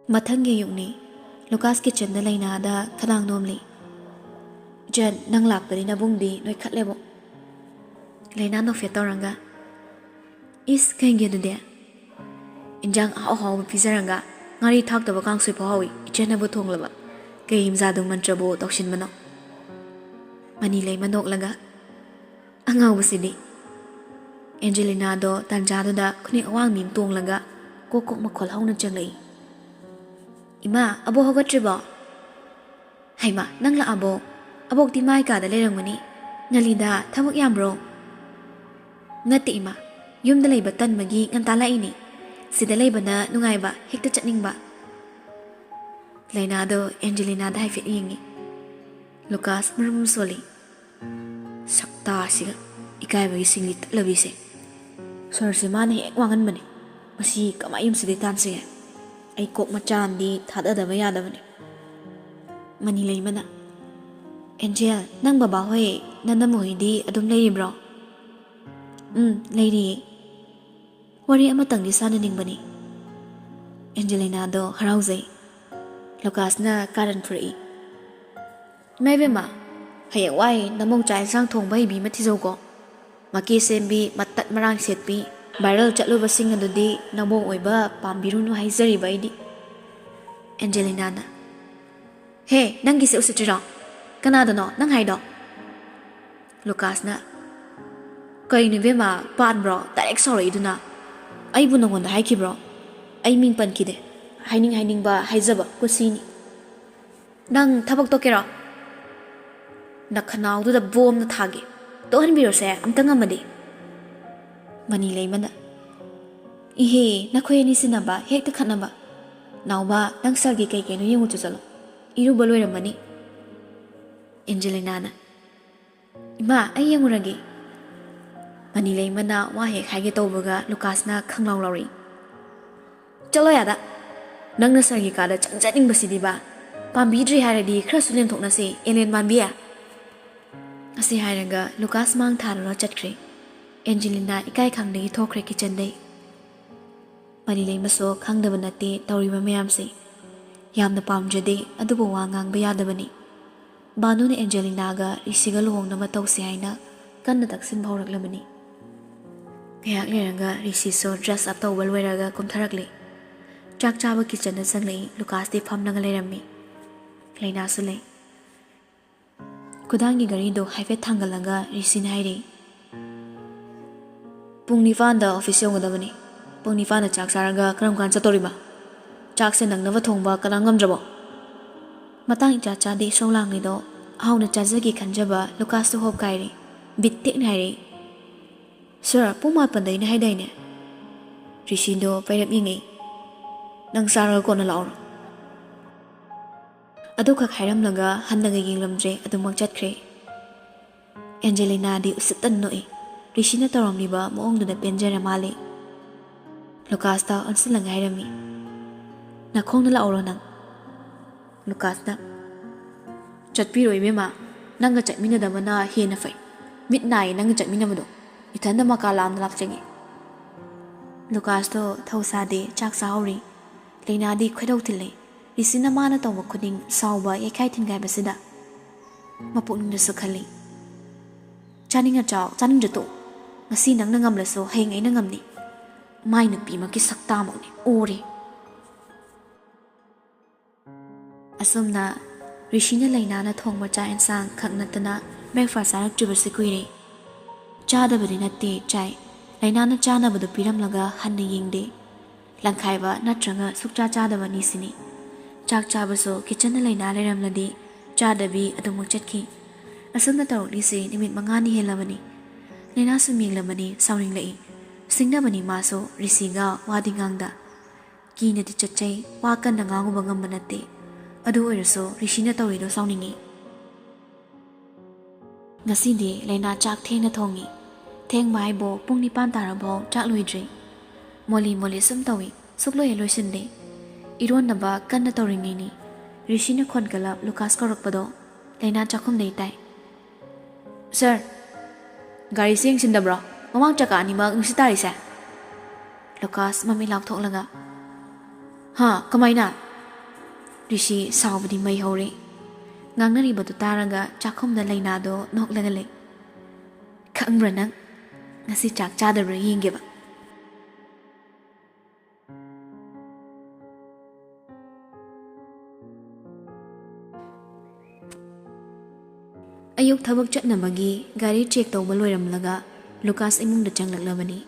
ꯃꯊꯪꯒꯤ ꯑꯌꯨꯛꯅꯤ ꯂꯨꯀꯥꯁ ꯀꯤꯆꯟꯗ ꯂꯩꯅꯥꯗ ꯈꯗꯥꯡ ꯅꯣꯝꯂꯤ꯫ ꯏꯆꯟ ꯅꯪ ꯂꯥꯛꯄꯗꯤ ꯅꯕꯨꯡꯗꯤ ꯅꯣꯏꯈꯠꯂꯦꯕꯣ꯫ ꯂꯩꯅꯥ ꯅꯣꯛꯐꯦꯠ ꯇꯧꯔꯒ ꯏꯁ ꯀꯩꯒꯤ ꯑꯗꯨꯗꯤ ꯏꯟꯖꯥꯡ ꯑꯍꯥꯎ ꯑꯍꯥꯎꯕ ꯄꯤꯖꯔꯒ ꯉꯥꯔꯤ ꯊꯥꯛꯇꯕ ꯀꯥꯡꯁꯣꯏ ꯐꯥꯎꯍꯥꯎꯏ ꯏꯆꯟꯅꯕꯨ ꯊꯣꯡꯂꯕ ꯀꯩ ꯍꯤꯝꯖꯥꯗꯨ ꯃꯟꯇ꯭ꯔꯕꯨ ꯇꯧꯁꯤꯟꯕꯅꯣ꯫ ꯃꯅꯤ ꯂꯩꯃ ꯅꯣꯛꯂꯒ ꯑꯉꯥꯎꯕꯁꯤꯗꯤ꯫ ꯑꯦꯟꯖꯦꯂꯤꯅꯥꯗꯣ ꯇꯥꯟꯖꯥꯗꯨꯗ ꯈꯨꯅꯤꯡ ꯑꯋꯥꯡꯕꯤ ꯑꯃ ꯇꯣꯡꯂꯒ ꯀꯣꯛ ꯀꯣꯛ ꯃꯈꯣꯜ ꯍꯧꯅ ꯆꯪꯂꯛꯏ꯫ ꯏꯃꯥ ꯑꯕꯣꯛ ꯍꯧꯒꯠꯇ꯭ꯔꯤꯕꯣ? ꯍꯩꯃꯥ ꯅꯪ ꯂꯥꯛꯑꯕꯣ? ꯑꯕꯣꯛꯇꯤ ꯃꯥꯏ ꯀꯥꯗ ꯂꯩꯔꯝꯒꯅꯤ꯫ ꯉꯜꯂꯤꯗ ꯊꯕꯛ ꯌꯥꯝꯕ꯭ꯔꯣ? ꯅꯠꯇꯦ ꯏꯃꯥ, ꯌꯨꯝꯗ ꯂꯩꯕ ꯇꯟꯕꯒꯤ ꯉꯟꯇꯥ ꯂꯥꯛꯏꯅꯤ꯫ ꯁꯤꯗ ꯂꯩꯕꯅ ꯅꯨꯡꯉꯥꯏꯕ ꯍꯦꯛꯇ ꯆꯠꯅꯤꯡꯕ꯫ ꯂꯩꯅꯥꯗꯣ ꯑꯦꯟꯖꯦꯂꯤꯅꯥꯗ ꯍꯥꯏꯐꯦꯠ ꯌꯦꯡꯉꯤ꯫ ꯂꯨꯀꯥꯁ ꯃꯔꯨꯝ ꯁꯣꯜꯂꯤ꯫ ꯁꯛꯇꯥꯁꯤꯒ ꯏꯀꯥꯏꯕꯒꯤ ꯁꯤꯡꯂꯤ ꯇꯠꯂꯕꯤꯁꯦ꯫ ꯁꯣꯔꯁꯦ ꯃꯥꯅ ꯍꯦꯛ ꯋꯥꯡꯍꯟꯕꯅꯤ꯫ ꯃꯁꯤ ꯀꯃꯥꯏ ꯌꯨꯝꯁꯤꯗꯩ ꯇꯥꯟꯁꯤꯒꯦ? ꯑꯩ ꯀꯣꯛ ꯃꯆꯥ ꯑꯃꯗꯤ ꯊꯥꯗꯗꯕ ꯌꯥꯗꯕꯅꯤ꯫ ꯃꯅꯤ ꯂꯩꯃꯅ ꯑꯦꯟꯖꯦꯜ ꯅꯪ ꯕꯕꯥ ꯍꯣꯏ ꯅꯅꯝꯃ ꯍꯣꯏꯗꯤ ꯑꯗꯨꯝ ꯂꯩꯔꯤꯕ꯭ꯔꯣ? ꯂꯩꯔꯤꯌꯦ꯫ ꯋꯥꯔꯤ ꯑꯃꯇꯪꯗꯤ ꯁꯥꯟꯅꯅꯤꯡꯕꯅꯤ꯫ ꯑꯦꯟꯖꯦꯂꯤꯅꯥꯗꯣ ꯍꯔꯥꯎꯖꯩ꯫ ꯂꯨꯀꯥꯁꯅ ꯀꯥꯔꯟ ꯐꯨꯔꯛꯏ꯫ ꯏꯃꯥ ꯏꯕꯦꯝꯃ, ꯍꯌꯦꯡꯋꯥꯏ ꯅꯃꯧ ꯆꯥꯛ ꯏꯟꯁꯥꯡ ꯊꯣꯡꯕ ꯍꯩꯕꯤ ꯑꯃ ꯊꯤꯖꯧꯀꯣ꯫ ꯃꯀꯦ ꯁꯦꯝꯕꯤ ꯃꯇꯠ ꯃꯔꯥꯡ ꯁꯦꯠꯄꯤ ꯚꯥꯏꯔꯦꯜ ꯆꯠꯂꯨꯕꯁꯤꯡ ꯑꯗꯨꯗꯤ ꯅꯃꯧ ꯑꯣꯏꯕ ꯄꯥꯝꯕꯤꯔꯨꯅꯨ ꯍꯥꯏꯖꯔꯤꯕ ꯑꯩꯗꯤ꯫ ꯑꯦꯟꯖꯦꯂꯤꯅꯥꯅ ꯍꯦ ꯅꯪꯒꯤꯁꯦ ꯎꯁꯤꯠꯇ꯭ꯔꯤꯔꯣ? ꯀꯅꯥꯗꯅꯣ ꯅꯪ ꯍꯥꯏꯗꯣ? ꯂꯨꯀꯥꯁꯅ ꯀꯩꯅꯣ ꯏꯕꯦꯝꯃ ꯄꯥꯟꯕ꯭ꯔꯣ ꯗꯥꯏꯔꯦꯛ ꯁꯥꯎꯔꯛꯏꯗꯨꯅ? ꯑꯩꯕꯨ ꯅꯉꯣꯟꯗ ꯍꯥꯏꯈꯤꯕ꯭ꯔꯣ? ꯑꯩ ꯃꯤꯡ ꯄꯟꯈꯤꯗꯦ꯫ ꯍꯥꯏꯅꯤꯡꯕ ꯍꯥꯏꯖꯕ ꯀꯨꯁꯤꯅꯤ꯫ ꯅꯪ ꯊꯕꯛ ꯇꯣꯛꯀꯦꯔꯣ? ꯅꯈꯅꯥꯎꯗꯨꯗ ꯕꯣꯝꯅ ꯊꯥꯒꯦ꯫ ꯇꯣꯛꯍꯟꯕꯤꯔꯣꯁꯦ ꯑꯝꯇ ꯉꯝꯃꯗꯤ꯫ ꯃꯅꯤ ꯂꯩꯃꯅ ꯏꯍꯦ ꯅꯈꯣꯏ ꯑꯅꯤ ꯁꯤꯟꯅꯕ ꯍꯦꯛꯇ ꯈꯠꯅꯕ꯫ ꯅꯥꯎꯕ ꯅꯪ ꯁꯥꯔꯒꯤ ꯀꯩꯀꯩꯅꯣ ꯌꯦꯡꯉꯨ ꯆꯠꯂꯣ꯫ ꯏꯔꯨꯕ ꯂꯣꯏꯔꯝꯃꯅꯤ꯫ ꯑꯦꯟꯖꯦꯂꯤꯅꯥꯅ ꯏꯃꯥ ꯑꯩ ꯌꯦꯡꯉꯨꯔꯒꯦ꯫ ꯃꯅꯤ ꯂꯩꯃꯅ ꯋꯥ ꯍꯦꯛ ꯍꯥꯏꯒꯦ ꯇꯧꯕꯒ ꯂꯨꯀꯥꯁꯅ ꯈꯪꯂꯥꯎ ꯂꯥꯎꯔꯛꯏ꯫ ꯆꯠꯂꯣ ꯌꯥꯗ꯫ ꯅꯪꯅ ꯁꯥꯔꯒꯤ ꯀꯥꯗ ꯆꯪꯖꯅꯤꯡꯕꯁꯤꯗꯤꯕ꯫ ꯄꯥꯝꯕꯤꯗ꯭ꯔꯤ ꯍꯥꯏꯔꯗꯤ ꯈꯔꯁꯨ ꯂꯦꯝꯊꯣꯛꯅꯁꯦ ꯑꯦꯂꯦꯟ ꯃꯥꯟꯕꯤ꯫ ꯑꯁꯤ ꯍꯥꯏꯔꯒ ꯂꯨꯀꯥꯁ ꯃꯥꯡ ꯊꯥꯔꯨꯔ ꯆꯠꯈ꯭ꯔꯦ꯫ ꯑꯦꯟꯖꯦꯂꯤꯅꯥ ꯏꯀꯥꯏ ꯈꯪꯗꯒꯤ ꯊꯣꯛꯈ꯭ꯔꯦ ꯀꯤꯆꯟꯗꯩ꯫ ꯃꯅꯤ ꯂꯩꯃꯁꯨ ꯈꯪꯗꯕ ꯅꯠꯇꯦ ꯇꯧꯔꯤꯕ ꯃꯌꯥꯝꯁꯦ꯫ ꯌꯥꯝꯅ ꯄꯥꯝꯗ꯭ꯔꯗꯤ ꯑꯗꯨꯕꯨ ꯋꯥ ꯉꯥꯡꯕ ꯌꯥꯗꯕꯅꯤ꯫ ꯕꯥꯅꯨꯅ ꯑꯦꯟꯖꯦꯂꯤꯅꯥꯒ ꯔꯤꯁꯤꯒ ꯂꯨꯍꯣꯡꯅꯕ ꯇꯧꯁꯤ ꯍꯥꯏꯅ ꯀꯟꯅ ꯇꯛꯁꯤꯟꯕ ꯍꯧꯔꯛꯂꯕꯅꯤ꯫ ꯉꯥꯏꯍꯥꯛ ꯂꯩꯔꯒ ꯔꯤꯁꯤꯁꯨ ꯗ꯭ꯔꯦꯁ ꯑꯞ ꯇꯧꯕ ꯂꯣꯏꯔꯒ ꯀꯨꯝꯊꯔꯛꯂꯤ꯫ ꯆꯥꯛ ꯆꯥꯕ ꯀꯤꯆꯟꯗ ꯆꯪꯂꯛꯏ꯫ ꯂꯨꯀꯥꯁꯇꯤ ꯐꯝꯂꯒ ꯂꯩꯔꯝꯃꯤ꯫ ꯂꯩꯅꯥꯁꯨ ꯂꯩ꯫ ꯈꯨꯗꯥꯡꯒꯤ ꯒꯥꯔꯤꯗꯣ ꯍꯥꯏꯐꯦꯠ ꯊꯥꯡꯒꯠꯂꯒ ꯔꯤꯁꯤꯅ ꯍꯥꯏꯔꯛꯏ꯫ ꯄꯨꯡ 9ꯗ ꯑꯣꯐꯤꯁ ꯌꯧꯒꯗꯕꯅꯤ꯫ ꯄꯨꯡ 9ꯗ ꯆꯥꯛ ꯆꯥꯔꯒ ꯀꯔꯝ ꯀꯥꯟ ꯆꯠꯇꯧꯔꯤꯕ? ꯆꯥꯛꯁꯦ ꯅꯪꯅꯕ ꯊꯣꯡꯕ ꯀꯅꯥ ꯉꯝꯗ꯭ꯔꯕꯣ? ꯃꯇꯥꯡ ꯏꯆꯥ ꯆꯥꯗꯦ ꯏꯁꯧ ꯂꯥꯡꯂꯤꯗꯣ ꯑꯍꯥꯎꯅ ꯆꯥꯖꯒꯦ ꯈꯟꯖꯕ ꯂꯨꯀꯥꯁꯇꯨ ꯍꯣꯞ ꯀꯥꯏꯔꯤ꯫ ꯕꯤꯠ ꯇꯦꯛꯅ ꯍꯥꯏꯔꯛꯏ꯫ ꯁꯥꯔ ꯄꯨꯡ 9ꯗꯩꯅ ꯍꯥꯏꯗꯥꯏꯅꯦ? ꯔꯤꯁꯤꯗꯣ ꯄꯩꯔꯞ ꯌꯦꯡꯉꯛꯏ꯫ ꯅꯪ ꯆꯥꯔꯒ ꯀꯣꯟꯅ ꯂꯥꯛꯑꯣꯔꯣ? ꯑꯗꯨꯈꯛ ꯍꯥꯏꯔꯝꯂꯒ ꯍꯟꯅꯒ ꯌꯦꯡꯂꯝꯗ꯭ꯔꯦ ꯑꯗꯨꯃꯛ ꯆꯠꯈ꯭ꯔꯦ꯫ ꯑꯦꯟꯖꯦꯂꯤꯅꯥꯗꯤ ꯎꯁꯤꯠꯇꯅ ꯅꯣꯛꯏ꯫ ꯔꯤꯁꯤꯅ ꯇꯧꯔꯝꯂꯤꯕ ꯃꯑꯣꯡꯗꯨꯗ ꯄꯦꯟꯖꯔ ꯃꯥꯜꯂꯤ꯫ ꯂꯨꯀꯥꯁꯇ ꯑꯣꯟꯁꯤꯜꯂꯒ ꯍꯥꯏꯔꯝꯃꯤ꯫ ꯅꯈꯣꯡꯅ ꯂꯥꯛꯑꯣꯔꯣ ꯅꯪ? ꯂꯨꯀꯥꯁꯅ ꯆꯠꯄꯤꯔꯣ ꯏꯕꯦꯝꯃ, ꯅꯪꯒ ꯆꯠꯃꯤꯟꯅꯗꯕꯅ ꯍꯦꯟꯅ ꯐꯩ꯫ ꯃꯤꯠ ꯅꯥꯏꯌꯦ ꯅꯪꯒ ꯆꯠꯃꯤꯟꯅꯕꯗꯣ꯫ ꯏꯊꯟꯗ ꯃꯀꯥ ꯂꯥꯝꯅ ꯂꯥꯛꯆꯒꯦ꯫ ꯂꯨꯀꯥꯁꯇꯣ ꯊꯧꯁꯥꯗꯦ ꯆꯥꯛ ꯆꯥꯍꯧꯔꯤ꯫ ꯂꯩꯅꯥꯗꯤ ꯈꯣꯏꯗꯧ ꯊꯤꯜꯂꯤ꯫ ꯔꯤꯁꯤꯅ ꯃꯥꯅ ꯇꯧꯕ ꯈꯨꯗꯤꯡ ꯁꯥꯎꯕ ꯌꯩꯈꯥꯏ ꯊꯤꯟꯒꯥꯏꯕꯁꯤꯗ ꯃꯄꯨꯛꯅꯤꯡꯗꯁꯨ ꯈꯜꯂꯤ꯫ ꯆꯥꯅꯤꯡꯉ ꯆꯥꯎ ꯆꯥꯅꯤꯡꯗ꯭ꯔ ꯇꯣꯛ꯫ ꯉꯁꯤ ꯅꯪꯅ ꯉꯝꯂꯁꯨ ꯍꯌꯦꯡ ꯑꯩꯅ ꯉꯝꯅꯤ꯫ ꯃꯥꯏ ꯅꯨꯄꯤꯃꯛꯀꯤ ꯁꯛꯇꯥꯃꯛꯅꯤ ꯑꯣꯔꯦ꯫ ꯑꯁꯨꯝꯅ ꯔꯤꯁꯤꯅ ꯂꯩꯅꯥꯅ ꯊꯣꯡꯕ ꯆꯥꯛ ꯏꯟꯁꯥꯡ ꯈꯛ ꯅꯠꯇꯅ ꯕ꯭ꯔꯦꯛꯐꯥꯁ ꯆꯥꯔꯛꯇ꯭ꯔꯤꯕꯁꯤ ꯀꯨꯏꯔꯦ꯫ ꯆꯥꯗꯕꯗꯤ ꯅꯠꯇꯦ ꯆꯥꯏ꯫ ꯂꯩꯅꯥꯅ ꯆꯥꯅꯕꯗꯨ ꯄꯤꯔꯝꯂꯒ ꯍꯟꯅ ꯌꯦꯡꯗꯦ꯫ ꯂꯪꯈꯥꯏꯕ ꯅꯠꯇ꯭ꯔꯒ ꯁꯨꯛꯆꯥ ꯆꯥꯗꯕꯅꯤ ꯁꯤꯅꯤ꯫ ꯆꯥꯛ ꯆꯥꯕꯁꯨ ꯀꯤꯆꯟꯗ ꯂꯩꯅꯥ ꯂꯩꯔꯝꯂꯗꯤ ꯆꯥꯗꯕꯤ ꯑꯗꯨꯃꯛ ꯆꯠꯈꯤ꯫ ꯑꯁꯨꯝꯅ ꯇꯧꯔꯛꯂꯤꯁꯤ ꯅꯨꯃꯤꯠ 5ꯅꯤ ꯍꯦꯜꯂꯕꯅꯤ꯫ ꯂꯩꯅꯥꯁꯨ ꯌꯦꯡꯂꯕꯅꯤ ꯁꯥꯎꯅꯤꯡꯂꯛꯏ꯫ ꯁꯤꯡꯅꯕꯅꯤ ꯃꯥꯁꯨ ꯔꯤꯁꯤꯒ ꯋꯥꯗꯤ ꯉꯥꯡꯗ꯫ ꯀꯤꯅꯗꯤ ꯆꯠꯆꯩ ꯋꯥ ꯀꯟꯅ ꯉꯥꯡꯉꯨꯕ ꯉꯝꯕ ꯅꯠꯇꯦ꯫ ꯑꯗꯨ ꯑꯣꯏꯔꯁꯨ ꯔꯤꯁꯤꯅ ꯇꯧꯔꯤꯗꯣ ꯁꯥꯎꯅꯤꯡꯉꯤ꯫ ꯉꯁꯤꯗꯤ ꯂꯩꯅꯥ ꯆꯥꯛ ꯊꯦꯡꯅ ꯊꯣꯡꯉꯤ꯫ ꯊꯦꯡꯕ ꯍꯥꯏꯕꯨ ꯄꯨꯡ 9 ꯇꯥꯔꯐꯥꯎ ꯆꯥꯛ ꯂꯣꯏꯗ꯭ꯔꯤ꯫ ꯃꯣꯂꯤ ꯁꯨꯝ ꯇꯧꯏ ꯁꯨꯛꯂꯣꯏ ꯂꯣꯏꯁꯤꯟꯗꯦ꯫ ꯏꯔꯣꯟꯅꯕ ꯀꯟꯅ ꯇꯧꯔꯤꯉꯩꯅꯤ ꯔꯤꯁꯤꯅ ꯈꯣꯟꯒꯠꯂꯞ ꯂꯨꯀꯥꯁ ꯀꯧꯔꯛꯄꯗꯣ ꯂꯩꯅꯥ ꯆꯥꯛꯈꯨꯝꯗꯩ ꯇꯥꯏ꯫ ꯁꯥꯔ, ꯒꯥꯔꯤꯁꯦ ꯌꯦꯡꯁꯤꯟꯗꯕ꯭ꯔꯣ? ꯃꯃꯥꯡ ꯆꯀꯥ ꯑꯅꯤꯃꯛ ꯅꯨꯡꯁꯤꯠ ꯇꯥꯔꯤꯁꯦ? ꯂꯨꯀꯥꯁ ꯃꯃꯤꯠ ꯂꯥꯎꯊꯣꯛꯂꯒ ꯀꯃꯥꯏꯅ? ꯔꯤꯁꯤ ꯁꯥꯎꯕꯗꯤ ꯃꯩ ꯍꯧꯔꯦ ꯉꯥꯡꯅꯔꯤꯕꯗꯨ ꯇꯥꯔꯒ ꯆꯥꯛꯈꯨꯝꯗ ꯂꯩꯅꯥꯗꯣ ꯅꯣꯛꯂꯒ ꯂꯩ ꯈꯪꯕ꯭ꯔꯥ ꯅꯪ ꯉꯁꯤ ꯆꯥꯛ ꯆꯥꯗꯕ꯭ꯔꯥ ꯌꯦꯡꯒꯦꯕ ꯑꯌꯨꯛ ꯊꯕꯛ ꯆꯠꯅꯕꯒꯤ ꯒꯥꯔꯤ ꯆꯦꯛ ꯇꯧꯕ ꯂꯣꯏꯔꯝꯂꯒ ꯂꯨꯀꯥꯁ ꯏꯃꯨꯡꯗ ꯆꯪꯂꯛꯂꯕꯅꯤ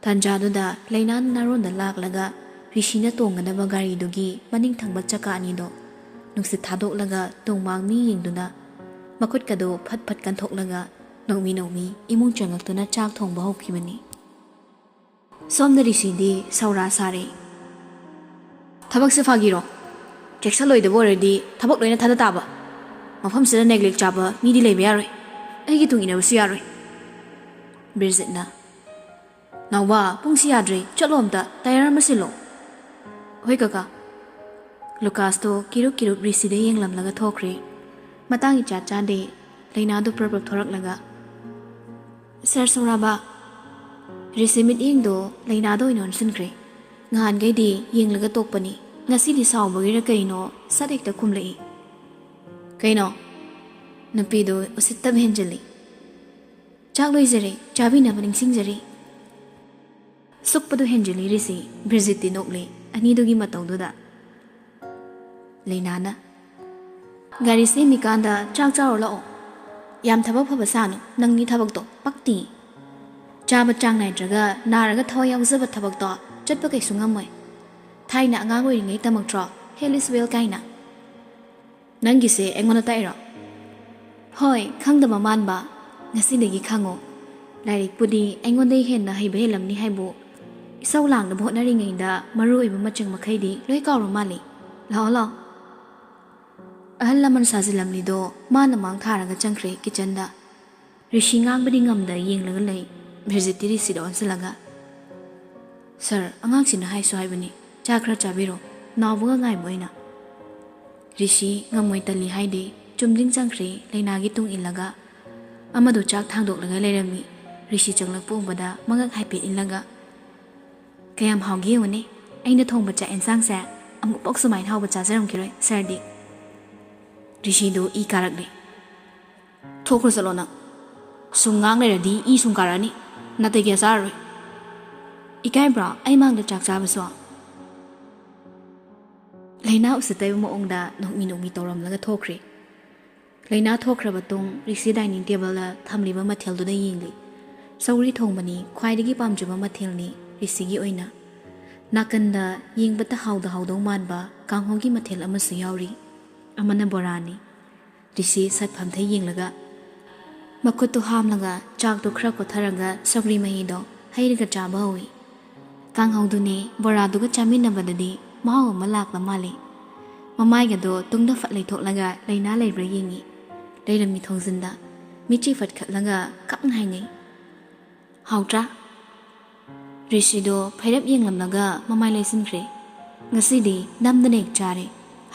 ꯇꯥꯟꯖꯥꯗꯨꯗ ꯂꯩꯅꯥꯅ ꯅꯥꯔꯣꯟꯗ ꯂꯥꯛꯂꯒ ꯔꯤꯁꯤꯅ ꯇꯣꯡꯒꯗꯕ ꯒꯥꯔꯤꯗꯨꯒꯤ ꯃꯅꯤꯡ ꯊꯪꯕ ꯆꯀꯥ ꯑꯅꯤꯗꯣ ꯅꯨꯡꯁꯤꯠ ꯊꯥꯗꯣꯛꯂꯒ ꯇꯨꯡꯃꯥꯡ ꯃꯤ ꯌꯦꯡꯗꯨꯅ ꯃꯈꯨꯠꯀꯗꯣ ꯐꯠ ꯐꯠ ꯀꯟꯊꯣꯛꯂꯒ ꯅꯧꯃꯤ ꯏꯃꯨꯡ ꯆꯪꯂꯛꯇꯨꯅ ꯆꯥꯛ ꯊꯣꯡꯕ ꯍꯧꯈꯤꯕꯅꯤ ꯁꯣꯝꯗ ꯔꯤꯁꯤꯗꯤ ꯁꯧꯔꯥ ꯁꯥꯔꯦ ꯊꯕꯛꯁꯦ ꯐꯥꯒꯤꯔꯣ ꯆꯦꯛꯁꯜꯂꯣꯏꯗꯕ ꯑꯣꯏꯔꯗꯤ ꯊꯕꯛ ꯂꯣꯏꯅ ꯊꯥꯗ ꯇꯥꯕ ꯃꯐꯝꯁꯤꯗ ꯅꯦꯒ꯭ꯂꯦꯛ ꯆꯥꯕ ꯃꯤꯗꯤ ꯂꯩꯕ ꯌꯥꯔꯣꯏ ꯑꯩꯒꯤ ꯇꯨꯡ ꯏꯟꯅꯕꯁꯨ ꯌꯥꯔꯣꯏ ꯕ꯭ꯔꯤꯖꯤꯠꯅ ꯅꯥꯎꯕ ꯄꯨꯡꯁꯤ ꯌꯥꯗ꯭ꯔꯦ ꯆꯠꯂꯣ ꯑꯝꯇ ꯇꯥꯌꯔ ꯑꯃ ꯁꯤꯜꯂꯣ ꯍꯣꯏ ꯀꯀꯥ ꯂꯨꯀꯥꯁꯇꯣ ꯀꯤꯔꯨꯞ ꯔꯤꯁꯤꯗ ꯌꯦꯡꯂꯝꯂꯒ ꯊꯣꯛꯈ꯭ꯔꯦ ꯃꯇꯥꯡ ꯏꯆꯥ ꯆꯥꯗꯦ ꯂꯩꯅꯥꯗꯣ ꯄ꯭ꯔꯞ ꯊꯣꯔꯛꯂꯒ ꯁꯥꯔ ꯁꯧꯔꯥꯕ ꯔꯤꯁꯤ ꯃꯤꯠꯌꯦꯡꯗꯣ ꯂꯩꯅꯥꯗ ꯑꯣꯏꯅ ꯑꯣꯟꯁꯤꯟꯈ꯭ꯔꯦ ꯅꯍꯥꯟꯈꯩꯗꯤ ꯌꯦꯡꯂꯒ ꯇꯣꯛꯄꯅꯤ ꯉꯁꯤꯗꯤ ꯁꯥꯎꯕꯒꯤꯔ ꯀꯩꯅꯣ ꯁꯠ ꯍꯦꯛꯇ ꯈꯨꯝꯂꯛꯏ ꯀꯩꯅꯣ ꯅꯨꯄꯤꯗꯣ ꯎꯁꯤꯠꯇꯕ ꯍꯦꯟꯖꯤꯜꯂꯤ ꯆꯥꯛ ꯂꯣꯏꯖꯔꯦ ꯆꯥꯕꯤꯅꯕ ꯅꯤꯡꯁꯤꯡꯖꯔꯤ ꯁꯨꯛꯄꯗꯨ ꯍꯦꯟꯖꯤꯜꯂꯤ ꯔꯤꯁꯤ ꯕ꯭ꯔꯤꯖꯤꯠꯇꯤ ꯅꯣꯛꯂꯦ ꯑꯅꯤꯗꯨꯒꯤ ꯃꯇꯧꯗꯨꯗ ꯂꯩꯅꯥꯅ ꯒꯥꯔꯤ ꯁꯦꯝꯃꯤꯀꯥꯟꯗ ꯆꯥꯛ ꯆꯥꯔꯣ ꯂꯥꯛꯑꯣ ꯌꯥꯝ ꯊꯕꯛ ꯐꯕ ꯁꯥꯅꯨ ꯅꯪꯒꯤ ꯊꯕꯛꯇꯣ ꯄꯛꯇꯤ ꯆꯥꯕ ꯆꯥꯡ ꯅꯥꯏꯗ꯭ꯔꯒ ꯅꯥꯔꯒ ꯊꯋꯥꯏ ꯌꯥꯎꯖꯕ ꯊꯕꯛꯇꯣ ꯆꯠꯄ ꯀꯩꯁꯨ ꯉꯝꯃꯣꯏ ꯊꯥꯏꯅ ꯑꯉꯥꯡ ꯑꯣꯏꯔꯤꯉꯩ ꯇꯝꯃꯛꯇ꯭ꯔꯣ ꯍꯦꯜ ꯏꯁ ꯋꯦꯜ ꯀꯥꯏꯅ ꯅꯪꯒꯤꯁꯦ ꯑꯩꯉꯣꯟꯗ ꯇꯥꯛꯏꯔꯣ ꯍꯣꯏ ꯈꯪꯗꯕ ꯃꯥꯟꯕ ꯉꯁꯤꯗꯒꯤ ꯈꯪꯉꯣ ꯂꯥꯏꯔꯤꯛꯄꯨꯗꯤ ꯑꯩꯉꯣꯟꯗꯩ ꯍꯦꯟꯅ ꯍꯩꯕ ꯍꯦꯜꯂꯝꯅꯤ ꯍꯥꯏꯕꯨ ꯏꯁꯧ ꯂꯥꯡꯅꯕ ꯍꯣꯠꯅꯔꯤꯉꯩꯗ ꯃꯔꯨ ꯑꯣꯏꯕ ꯃꯆꯪ ꯃꯈꯩꯗꯤ ꯂꯣꯏ ꯀꯥꯎꯔ ꯃꯥꯜꯂꯤ ꯂꯥꯛꯑꯣ ꯂꯥꯛꯑꯣ ꯑꯍꯜ ꯂꯃꯟ ꯁꯥꯖꯤꯜꯂꯝꯂꯤꯗꯣ ꯃꯥꯅ ꯃꯥꯡ ꯊꯥꯔꯒ ꯆꯪꯈ꯭ꯔꯦ ꯀꯤꯆꯟꯗ ꯔꯤꯁꯤ ꯉꯥꯡꯕꯗꯤ ꯉꯝꯗ ꯌꯦꯡꯂꯒ ꯂꯩ ꯕ꯭ꯔꯤꯖꯤꯠꯇꯤ ꯔꯤꯁꯤꯗ ꯑꯣꯟꯁꯤꯜꯂꯒ ꯁꯥꯔ ꯑꯉꯥꯡꯁꯤꯅ ꯍꯥꯏꯁꯨ ꯍꯥꯏꯕꯅꯤ ꯆꯥ ꯈꯔ ꯆꯥꯕꯤꯔꯣ ꯅꯥꯎꯕꯒ ꯉꯥꯏꯕ ꯑꯣꯏꯅ ꯔꯤꯁꯤ ꯉꯝꯃꯣꯏ ꯇꯜꯂꯤ ꯍꯥꯏꯗꯤ ꯆꯨꯝꯗꯤꯡ ꯆꯪꯈ꯭ꯔꯦ ꯂꯩꯅꯥꯒꯤ ꯇꯨꯡ ꯏꯜꯂꯒ ꯑꯃꯗꯨ ꯆꯥꯛ ꯊꯥꯡꯗꯣꯛꯂꯒ ꯂꯩꯔꯝꯃꯤ ꯔꯤꯁꯤ ꯆꯪꯂꯛꯄ ꯎꯕꯗ ꯃꯉꯛ ꯍꯥꯏꯐꯦꯠ ꯏꯜꯂꯒ ꯀꯌꯥꯝ ꯍꯥꯎꯒꯦ ꯌꯦꯡꯉꯨꯅꯦ ꯑꯩꯅ ꯊꯣꯡꯕ ꯆꯥꯛ ꯌꯦꯟꯁꯥꯡꯁꯦ ꯑꯃꯨꯛꯐꯥꯎ ꯁꯨꯃꯥꯏꯅ ꯍꯥꯎꯕ ꯆꯥꯖꯔꯝꯈꯤꯔꯣꯏ ꯁꯥꯔꯗꯤ ꯔꯤꯁꯤꯗꯨ ꯏ ꯀꯥꯔꯛꯂꯦ ꯊꯣꯛꯈ꯭ꯔꯣ ꯆꯠꯂꯣ ꯅꯪ ꯁꯨꯝ ꯉꯥꯡ ꯂꯩꯔꯗꯤ ꯏ ꯁꯨꯝ ꯀꯥꯔꯛꯑꯅꯤ ꯅꯥꯇꯩ ꯀꯌꯥ ꯆꯥꯔꯔꯣꯏ ꯏꯀꯥꯏꯕ꯭ꯔꯣ ꯑꯩ ꯃꯥꯡꯗ ꯆꯥꯛ ꯆꯥꯕꯁꯨ ꯂꯩꯅꯥ ꯎꯁꯤꯠꯇꯕ ꯃꯑꯣꯡꯗ ꯅꯣꯛꯃꯤ ꯇꯧꯔꯝꯂꯒ ꯊꯣꯛꯈ꯭ꯔꯦ ꯂꯩꯅꯥ ꯊꯣꯛꯈ꯭ꯔꯕ ꯃꯇꯨꯡ ꯔꯤꯁꯤ ꯗꯥꯏꯅꯤꯡ ꯇꯦꯕꯜꯗ ꯊꯝꯂꯤꯕ ꯃꯊꯦꯜꯗꯨꯗ ꯌꯦꯡꯂꯤ ꯁꯧꯒ꯭ꯔꯤ ꯊꯣꯡꯕꯅꯤ ꯈ꯭ꯋꯥꯏꯗꯒꯤ ꯄꯥꯝꯖꯕ ꯃꯊꯦꯜꯅꯤ ꯔꯤꯁꯤꯒꯤ ꯑꯣꯏꯅ ꯅꯥꯀꯟꯗ ꯌꯦꯡꯕꯇ ꯍꯥꯎꯗꯧ ꯃꯥꯟꯕ ꯀꯥꯡꯍꯧꯒꯤ ꯃꯊꯦꯜ ꯑꯃꯁꯨ ꯌꯥꯎꯔꯤ ꯑꯃꯅ ꯕꯣꯔꯥꯅꯤ ꯔꯤꯁꯤ ꯁꯠ ꯐꯝꯊꯩ ꯌꯦꯡꯂꯒ ꯃꯈꯨꯠꯇꯨ ꯍꯥꯝꯂꯒ ꯆꯥꯛꯇꯨ ꯈꯔ ꯀꯣꯊꯔꯒ ꯁꯧꯒ꯭ꯔꯤ ꯃꯍꯤꯗꯣ ꯍꯩꯔꯒ ꯆꯥꯕ ꯍꯧꯏ ꯀꯥꯡꯍꯧꯗꯨꯅꯦ ꯕꯣꯔꯥꯗꯨꯒ ꯆꯥꯃꯤꯟꯅꯕꯗꯗꯤ ꯃꯍꯥꯎ ꯑꯃ ꯂꯥꯛꯂ ꯃꯥꯜꯂꯤ ꯃꯃꯥꯏꯒꯗꯣ ꯇꯨꯡꯗ ꯐꯠ ꯂꯩꯊꯣꯛꯂꯒ ꯂꯩꯅꯥ ꯂꯩꯕ꯭ꯔꯥ ꯌꯦꯡꯉꯤ ꯂꯩꯔꯝꯃꯤ ꯊꯣꯡꯖꯤꯟꯗ ꯃꯤꯠꯆꯤ ꯐꯠꯈꯠꯂꯒ ꯀꯞꯅ ꯍꯥꯏꯅꯩ ꯍꯥꯎꯇ꯭ꯔꯥ ꯔꯤꯁꯤꯗꯣ ꯐꯩꯔꯞ ꯌꯦꯡꯂꯝꯂꯒ ꯃꯃꯥꯏ ꯂꯩꯁꯤꯟꯈ꯭ꯔꯦ ꯉꯁꯤꯗꯤ ꯅꯝꯗꯅ ꯍꯦꯛ ꯆꯥꯔꯦ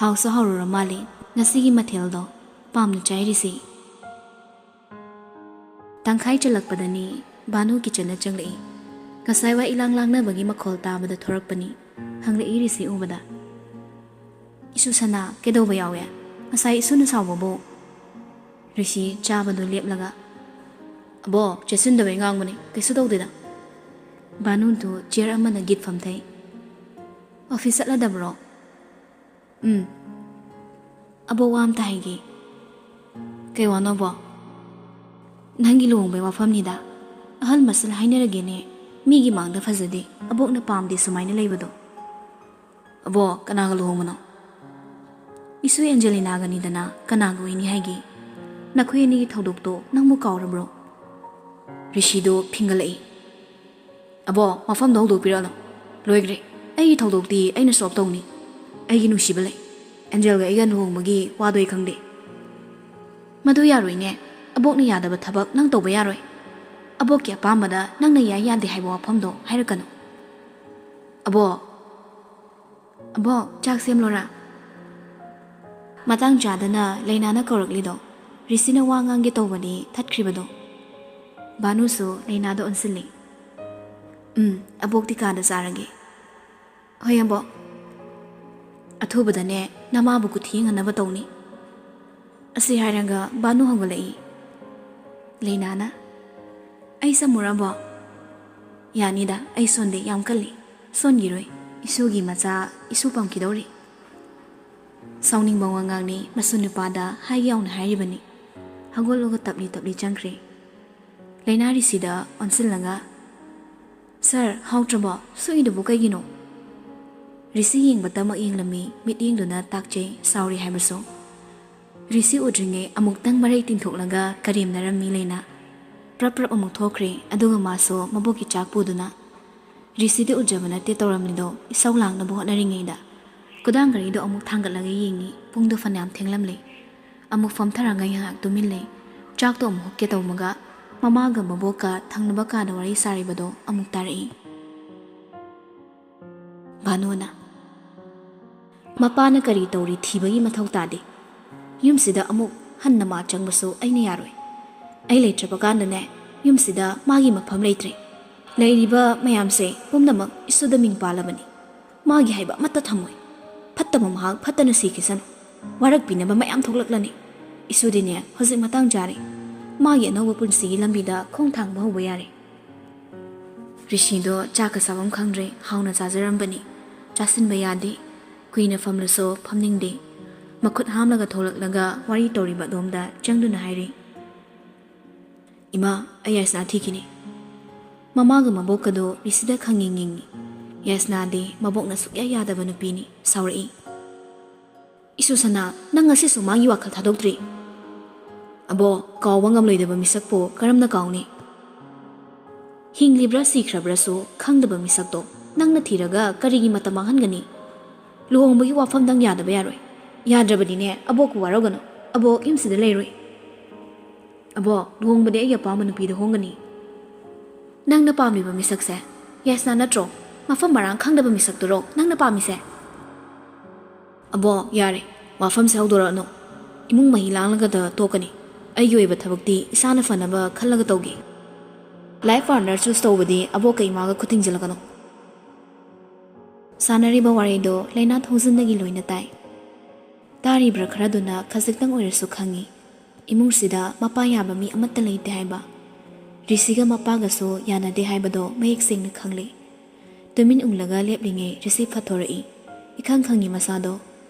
ꯍꯥꯎꯁꯨ ꯍꯥꯎꯔꯨꯔ ꯃꯥꯜꯂꯤ ꯉꯁꯤꯒꯤ ꯃꯊꯦꯜꯗꯣ ꯄꯥꯝꯅ ꯆꯥꯏ ꯔꯤꯁꯤ ꯇꯪꯈꯥꯏ ꯆꯜꯂꯛꯄꯗꯅꯤ ꯚꯥꯅꯨ ꯀꯤꯆꯟꯗ ꯆꯪꯂꯛꯏ ꯉꯁꯥꯏꯋꯥꯏ ꯏꯂꯥꯡ ꯂꯥꯡꯅꯕꯒꯤ ꯃꯈꯣꯜ ꯇꯥꯕꯗ ꯊꯣꯔꯛꯄꯅꯤ ꯍꯪꯂꯛꯏ ꯔꯤꯁꯤ ꯎꯕꯗ ꯏꯁꯨ ꯁꯅꯥ ꯀꯩꯗꯧꯕ ꯌꯥꯎꯋꯦ ꯉꯁꯥꯏ ꯏꯁꯨꯅ ꯁꯥꯎꯕꯕꯨ ꯔꯤꯁꯤ ꯆꯥꯕꯗꯨ ꯂꯦꯞꯂꯒ ꯑꯕꯣ ꯆꯦꯠꯁꯤꯟꯗꯕꯩ ꯉꯥꯡꯕꯅꯤ ꯀꯩꯁꯨ ꯇꯧꯗꯦꯗ ꯚꯥꯅꯨꯗꯨ ꯆꯤꯌꯔ ꯑꯃꯗ ꯒꯤꯠ ꯐꯝꯊꯩ ꯑꯣꯐꯤꯁ ꯆꯠꯂꯗꯕ꯭ꯔꯣ ꯑꯕꯣ ꯋꯥ ꯑꯝꯇ ꯍꯥꯏꯒꯦ ꯀꯩ ꯋꯥꯅꯣꯕꯣ ꯅꯪꯒꯤ ꯂꯨꯍꯣꯡꯕꯩ ꯋꯥꯐꯝꯅꯤꯗ ꯑꯍꯜ ꯃꯁꯜ ꯍꯥꯏꯅꯔꯒꯦꯅꯦ ꯃꯤꯒꯤ ꯃꯥꯡꯗ ꯐꯖꯗꯦ ꯑꯕꯣꯛꯅ ꯄꯥꯝꯗꯦ ꯁꯨꯃꯥꯏꯅ ꯂꯩꯕꯗꯣ ꯑꯕꯣ ꯀꯅꯥꯒ ꯂꯨꯍꯣꯡꯕꯅꯣ ꯏꯁꯨ ꯑꯦꯟꯖꯦꯂꯤꯅꯥꯒꯅꯤꯗꯅ ꯀꯅꯥꯒ ꯑꯣꯏꯅꯤ ꯍꯥꯏꯒꯦ ꯅꯈꯣꯏ ꯑꯅꯤꯒꯤ ꯊꯧꯗꯣꯛꯇꯣ ꯅꯪꯕꯨ ꯀꯥꯎꯔꯕ꯭ꯔꯣ ꯔꯤꯁꯤꯗꯣ ꯐꯤꯡꯒꯠꯂꯛꯏ ꯑꯕꯣ ꯃꯐꯝꯗꯣ ꯍꯧꯗꯣꯛꯄꯤꯔꯛꯑꯅꯨ ꯂꯣꯏꯈ꯭ꯔꯦ ꯑꯩꯒꯤ ꯊꯧꯗꯣꯛꯇꯤ ꯑꯩꯅ ꯁꯣꯜꯕ ꯇꯧꯅꯤ ꯑꯩꯒꯤ ꯅꯨꯡꯁꯤꯕ ꯂꯩ ꯑꯦꯟꯖꯦꯜꯒ ꯑꯩꯒ ꯂꯨꯍꯣꯡꯕꯒꯤ ꯋꯥꯗꯣ ꯑꯩ ꯈꯪꯗꯦ ꯃꯗꯨ ꯌꯥꯔꯣꯏꯅꯦ ꯑꯕꯣꯛꯅ ꯌꯥꯗꯕ ꯊꯕꯛ ꯅꯪ ꯇꯧꯕ ꯌꯥꯔꯣꯏ ꯑꯕꯣꯛꯀꯤ ꯑꯄꯥꯝꯕꯗ ꯅꯪꯅ ꯌꯥꯏ ꯌꯥꯗꯦ ꯍꯥꯏꯕ ꯋꯥꯐꯝꯗꯣ ꯍꯥꯏꯔꯛꯀꯅꯨ ꯑꯕꯣ ꯆꯥꯛ ꯁꯦꯝꯂꯣꯔꯥ ꯃꯇꯥꯡ ꯆꯥꯗꯅ ꯂꯩꯅꯥꯅ ꯀꯧꯔꯛꯂꯤꯗꯣ ꯔꯤꯁꯤꯅ ꯋꯥ ꯉꯥꯡꯒꯦ ꯇꯧꯕꯅꯤ ꯊꯠꯈ꯭ꯔꯤꯕꯗꯣ ꯚꯥꯅꯨꯁꯨ ꯂꯩꯅꯥꯗ ꯑꯣꯟꯁꯤꯜꯂꯤ ꯑꯕꯣꯛꯇꯤ ꯀꯥꯗ ꯆꯥꯔꯒꯦ ꯍꯣꯏ ꯑꯕꯣꯛ ꯑꯊꯨꯕꯗꯅꯦ ꯅꯃꯥꯕꯨ ꯈꯨꯊꯤ ꯌꯦꯡꯍꯟꯅꯕ ꯇꯧꯅꯤ ꯑꯁꯤ ꯍꯥꯏꯔꯒ ꯕꯥꯅꯨ ꯍꯧꯒꯠꯂꯛꯏ ꯂꯩꯅꯥꯅ ꯑꯩ ꯁꯝꯃꯨꯔꯕꯣ ꯌꯥꯅꯤꯗ ꯑꯩ ꯁꯣꯟꯗꯦ ꯌꯥꯝ ꯀꯜꯂꯤ ꯁꯣꯟꯒꯤꯔꯣꯏ ꯏꯁꯨꯒꯤ ꯃꯆꯥ ꯏꯁꯨ ꯄꯥꯝꯈꯤꯗꯧꯔꯤ ꯁꯥꯎꯅꯤꯡꯕ ꯋꯥꯉꯥꯡꯅꯤ ꯃꯁꯨ ꯅꯨꯄꯥꯗ ꯍꯥꯏꯒꯦ ꯌꯥꯎꯅ ꯍꯥꯏꯔꯤꯕꯅꯤ ꯍꯧꯒꯠꯂꯒ ꯇꯞꯂꯤ ꯇꯞꯂꯤ ꯆꯪꯈ꯭ꯔꯦ ꯂꯩꯅꯥꯔꯤꯁꯤꯗ ꯑꯣꯟꯁꯤꯜꯂꯒ ꯁꯥꯔ ꯍꯥꯎꯇ꯭ꯔꯕꯣ ꯁꯨꯏꯗꯨꯕꯨ ꯀꯩꯒꯤꯅꯣ ꯔꯤꯁꯤ ꯌꯦꯡꯕꯇꯃꯛ ꯌꯦꯡꯂꯝꯃꯤ ꯃꯤꯠꯌꯦꯡꯗꯨꯅ ꯇꯥꯛꯆꯩ ꯁꯥꯎꯔꯤ ꯍꯥꯏꯕꯁꯨ ꯔꯤꯁꯤ ꯎꯗ꯭ꯔꯤꯉꯩ ꯑꯃꯨꯛꯇꯪ ꯃꯔꯩ ꯇꯤꯡꯊꯣꯛꯂꯒ ꯀꯔꯦꯝꯅꯔꯝꯃꯤ ꯂꯩꯅꯥ ꯄ꯭ꯔꯞ ꯄ꯭ꯔꯞ ꯑꯃꯨꯛ ꯊꯣꯛꯈ꯭ꯔꯦ ꯑꯗꯨꯒ ꯃꯥꯁꯨ ꯃꯕꯣꯛꯀꯤ ꯆꯥꯛ ꯄꯨꯗꯨꯅ ꯔꯤꯁꯤꯗꯤ ꯎꯖꯕ ꯅꯠꯇꯦ ꯇꯧꯔꯝꯃꯤꯗꯣ ꯏꯁꯧ ꯂꯥꯡꯅꯕ ꯍꯣꯠꯅꯔꯤꯉꯩꯗ ꯈꯨꯗꯥꯡ ꯒꯥꯔꯤꯗꯣ ꯑꯃꯨꯛ ꯊꯥꯡꯒꯠꯂꯒ ꯌꯦꯡꯉꯤ ꯄꯨꯡꯗꯣ ꯐꯅꯌꯥꯝ ꯊꯦꯡꯂꯝꯂꯦ ꯑꯃꯨꯛ ꯐꯝꯊꯔꯒ ꯉꯥꯏꯍꯥꯛ ꯇꯨꯃꯤꯟ ꯂꯩ ꯆꯥꯛꯇꯣ ꯑꯃꯨꯛ ꯍꯨꯛꯀꯦ ꯇꯧꯕꯒ ꯃꯃꯥꯒ ꯃꯕꯣꯛꯀ ꯊꯪꯅꯕ ꯀꯥꯗ ꯋꯥꯔꯤ ꯁꯥꯔꯤꯕꯗꯣ ꯑꯃꯨꯛ ꯇꯥꯔꯛꯏ ꯚꯥꯅꯨꯅ ꯃꯄꯥꯅ ꯀꯔꯤ ꯇꯧꯔꯤ ꯊꯤꯕꯒꯤ ꯃꯊꯧ ꯇꯥꯗꯦ ꯌꯨꯝꯁꯤꯗ ꯑꯃꯨꯛ ꯍꯟꯅ ꯃꯥ ꯆꯪꯕꯁꯨ ꯑꯩꯅ ꯌꯥꯔꯣꯏ ꯑꯩ ꯂꯩꯇ꯭ꯔꯕ ꯀꯥꯟꯗꯅꯦ ꯌꯨꯝꯁꯤꯗ ꯃꯥꯒꯤ ꯃꯐꯝ ꯂꯩꯇ꯭ꯔꯦ ꯂꯩꯔꯤꯕ ꯃꯌꯥꯝꯁꯦ ꯄꯨꯝꯅꯃꯛ ꯏꯁꯨꯗ ꯃꯤꯡ ꯄꯥꯜꯂꯕꯅꯤ ꯃꯥꯒꯤ ꯍꯥꯏꯕ ꯑꯃꯠꯇ ꯊꯝꯃꯣꯏ ꯐꯠꯇꯕ ꯃꯍꯥꯛ ꯐꯠꯇꯅ ꯁꯤꯈꯤꯁꯅꯨ ꯋꯥꯔꯛꯄꯤꯅꯕ ꯃꯌꯥꯝ ꯊꯣꯛꯂꯛꯂꯅꯤ ꯏꯁꯨꯗꯤꯅꯦ ꯍꯧꯖꯤꯛ ꯃꯇꯥꯡ ꯆꯥꯔꯦ ꯃꯥꯒꯤ ꯑꯅꯧꯕ ꯄꯨꯟꯁꯤꯒꯤ ꯂꯝꯕꯤꯗ ꯈꯣꯡ ꯊꯥꯡꯕ ꯍꯧꯕ ꯌꯥꯔꯦ ꯔꯤꯁꯤꯗꯣ ꯆꯥꯛꯀ ꯆꯥꯐꯝ ꯈꯪꯗ꯭ꯔꯦ ꯍꯥꯎꯅ ꯆꯥꯖꯔꯝꯕꯅꯤ ꯆꯥꯁꯤꯟꯕ ꯌꯥꯗꯦ ꯀꯨꯏꯅ ꯐꯝꯂꯁꯨ ꯐꯝꯅꯤꯡꯗꯦ ꯃꯈꯨꯠ ꯍꯥꯝꯂꯒ ꯊꯣꯛꯂꯛꯂꯒ ꯋꯥꯔꯤ ꯇꯧꯔꯤꯕ ꯑꯗꯣꯝꯗ ꯆꯪꯗꯨꯅ ꯍꯥꯏꯔꯤ ꯏꯃꯥ ꯑꯩ ꯌꯥꯏꯁꯅꯥ ꯊꯤꯈꯤꯅꯤ ꯃꯃꯥꯒ ꯃꯕꯣꯛꯀꯗꯣ ꯔꯤꯁꯤꯗ ꯈꯪꯌꯦꯡ ꯌꯦꯡꯉꯤ ꯌꯥꯏꯁꯅꯥꯗꯤ ꯃꯕꯣꯛꯅ ꯁꯨꯛꯌꯥ ꯌꯥꯗꯕ ꯅꯨꯄꯤꯅꯤ ꯁꯥꯎꯔꯛꯏ ꯏꯁꯨ ꯁꯅꯥ ꯅꯪ ꯉꯁꯤꯁꯨ ꯃꯥꯒꯤ ꯋꯥꯈꯜ ꯊꯥꯗꯣꯛꯇ꯭ꯔꯤ ꯑꯕꯣ ꯀꯥꯎꯕ ꯉꯝꯂꯣꯏꯗꯕ ꯃꯤꯁꯛꯄꯨ ꯀꯔꯝꯅ ꯀꯥꯎꯅꯤ ꯍꯤꯡꯂꯤꯕ꯭ꯔꯥ ꯁꯤꯈ꯭ꯔꯕ꯭ꯔꯥꯁꯨ ꯈꯪꯗꯕ ꯃꯤꯁꯛꯇꯣ ꯅꯪꯅ ꯊꯤꯔꯒ ꯀꯔꯤꯒꯤ ꯃꯇꯝ ꯃꯥꯡꯍꯟꯒꯅꯤ ꯂꯨꯍꯣꯡꯕꯒꯤ ꯋꯥꯐꯝꯗꯪ ꯌꯥꯗꯕ ꯌꯥꯔꯣꯏ ꯌꯥꯗ꯭ꯔꯕꯗꯤꯅꯦ ꯑꯕꯣꯛꯄꯨ ꯋꯥꯔꯧꯒꯅꯨ ꯑꯕꯣꯛ ꯌꯨꯝꯁꯤꯗ ꯂꯩꯔꯣꯏ ꯑꯕꯣ ꯂꯨꯍꯣꯡꯕꯗꯤ ꯑꯩꯒꯤ ꯑꯄꯥꯝꯕ ꯅꯨꯄꯤꯗ ꯍꯣꯡꯒꯅꯤ ꯅꯪꯅ ꯄꯥꯝꯂꯤꯕ ꯃꯤꯁꯛꯁꯦ ꯌꯥꯏꯁꯅꯥ ꯅꯠꯇ꯭ꯔꯣ ꯃꯐꯝ ꯃꯔꯥꯡ ꯈꯪꯗꯕ ꯃꯤꯁꯛꯇꯨꯔꯣ ꯅꯪꯅ ꯄꯥꯝꯃꯤꯁꯦ ꯑꯕꯣ ꯌꯥꯔꯦ ꯋꯥꯐꯝꯁꯦ ꯍꯧꯗꯣꯔꯛꯑꯅꯨ ꯏꯃꯨꯡ ꯃꯍꯤ ꯂꯥꯡꯂꯒꯗ ꯇꯣꯛꯀꯅꯤ ꯑꯩꯒꯤ ꯑꯣꯏꯕ ꯊꯕꯛꯇꯤ ꯏꯁꯥꯅ ꯐꯅꯕ ꯈꯜꯂꯒ ꯇꯧꯒꯦ ꯂꯥꯏꯐ ꯄꯥꯔꯠꯅꯔ ꯆꯨꯁ ꯇꯧꯕꯗꯤ ꯑꯕꯣꯛꯀ ꯏꯃꯥꯒ ꯈꯨꯠ ꯊꯤꯡꯖꯤꯜꯂꯛꯀꯅꯨ ꯁꯥꯟꯅꯔꯤꯕ ꯋꯥꯔꯤꯗꯣ ꯂꯩꯅꯥ ꯊꯣꯡꯖꯤꯟꯗꯒꯤ ꯂꯣꯏꯅ ꯇꯥꯏ ꯇꯥꯔꯤꯕ꯭ꯔꯥ ꯈꯔꯗꯨꯅ ꯈꯖꯤꯛꯇꯪ ꯑꯣꯏꯔꯁꯨ ꯈꯪꯉꯤ ꯏꯃꯨꯡꯁꯤꯗ ꯃꯄꯥ ꯌꯥꯕ ꯃꯤ ꯑꯃꯠꯇ ꯂꯩꯇꯦ ꯍꯥꯏꯕ ꯔꯤꯁꯤꯒ ꯃꯄꯥꯒꯁꯨ ꯌꯥꯅꯗꯦ ꯍꯥꯏꯕꯗோ ꯃꯌꯦꯛ ꯁꯦꯡꯅ ꯈꯪꯂꯤ ꯇꯨꯃꯤꯟ ꯎꯪꯂꯒ ꯂꯦꯞꯂꯤꯉꯩ ꯔꯤꯁꯤ ꯐꯠꯊꯣꯔꯛꯏ ꯏꯈꯪ ꯈꯪꯉꯤ ꯃꯁꯥꯗꯣ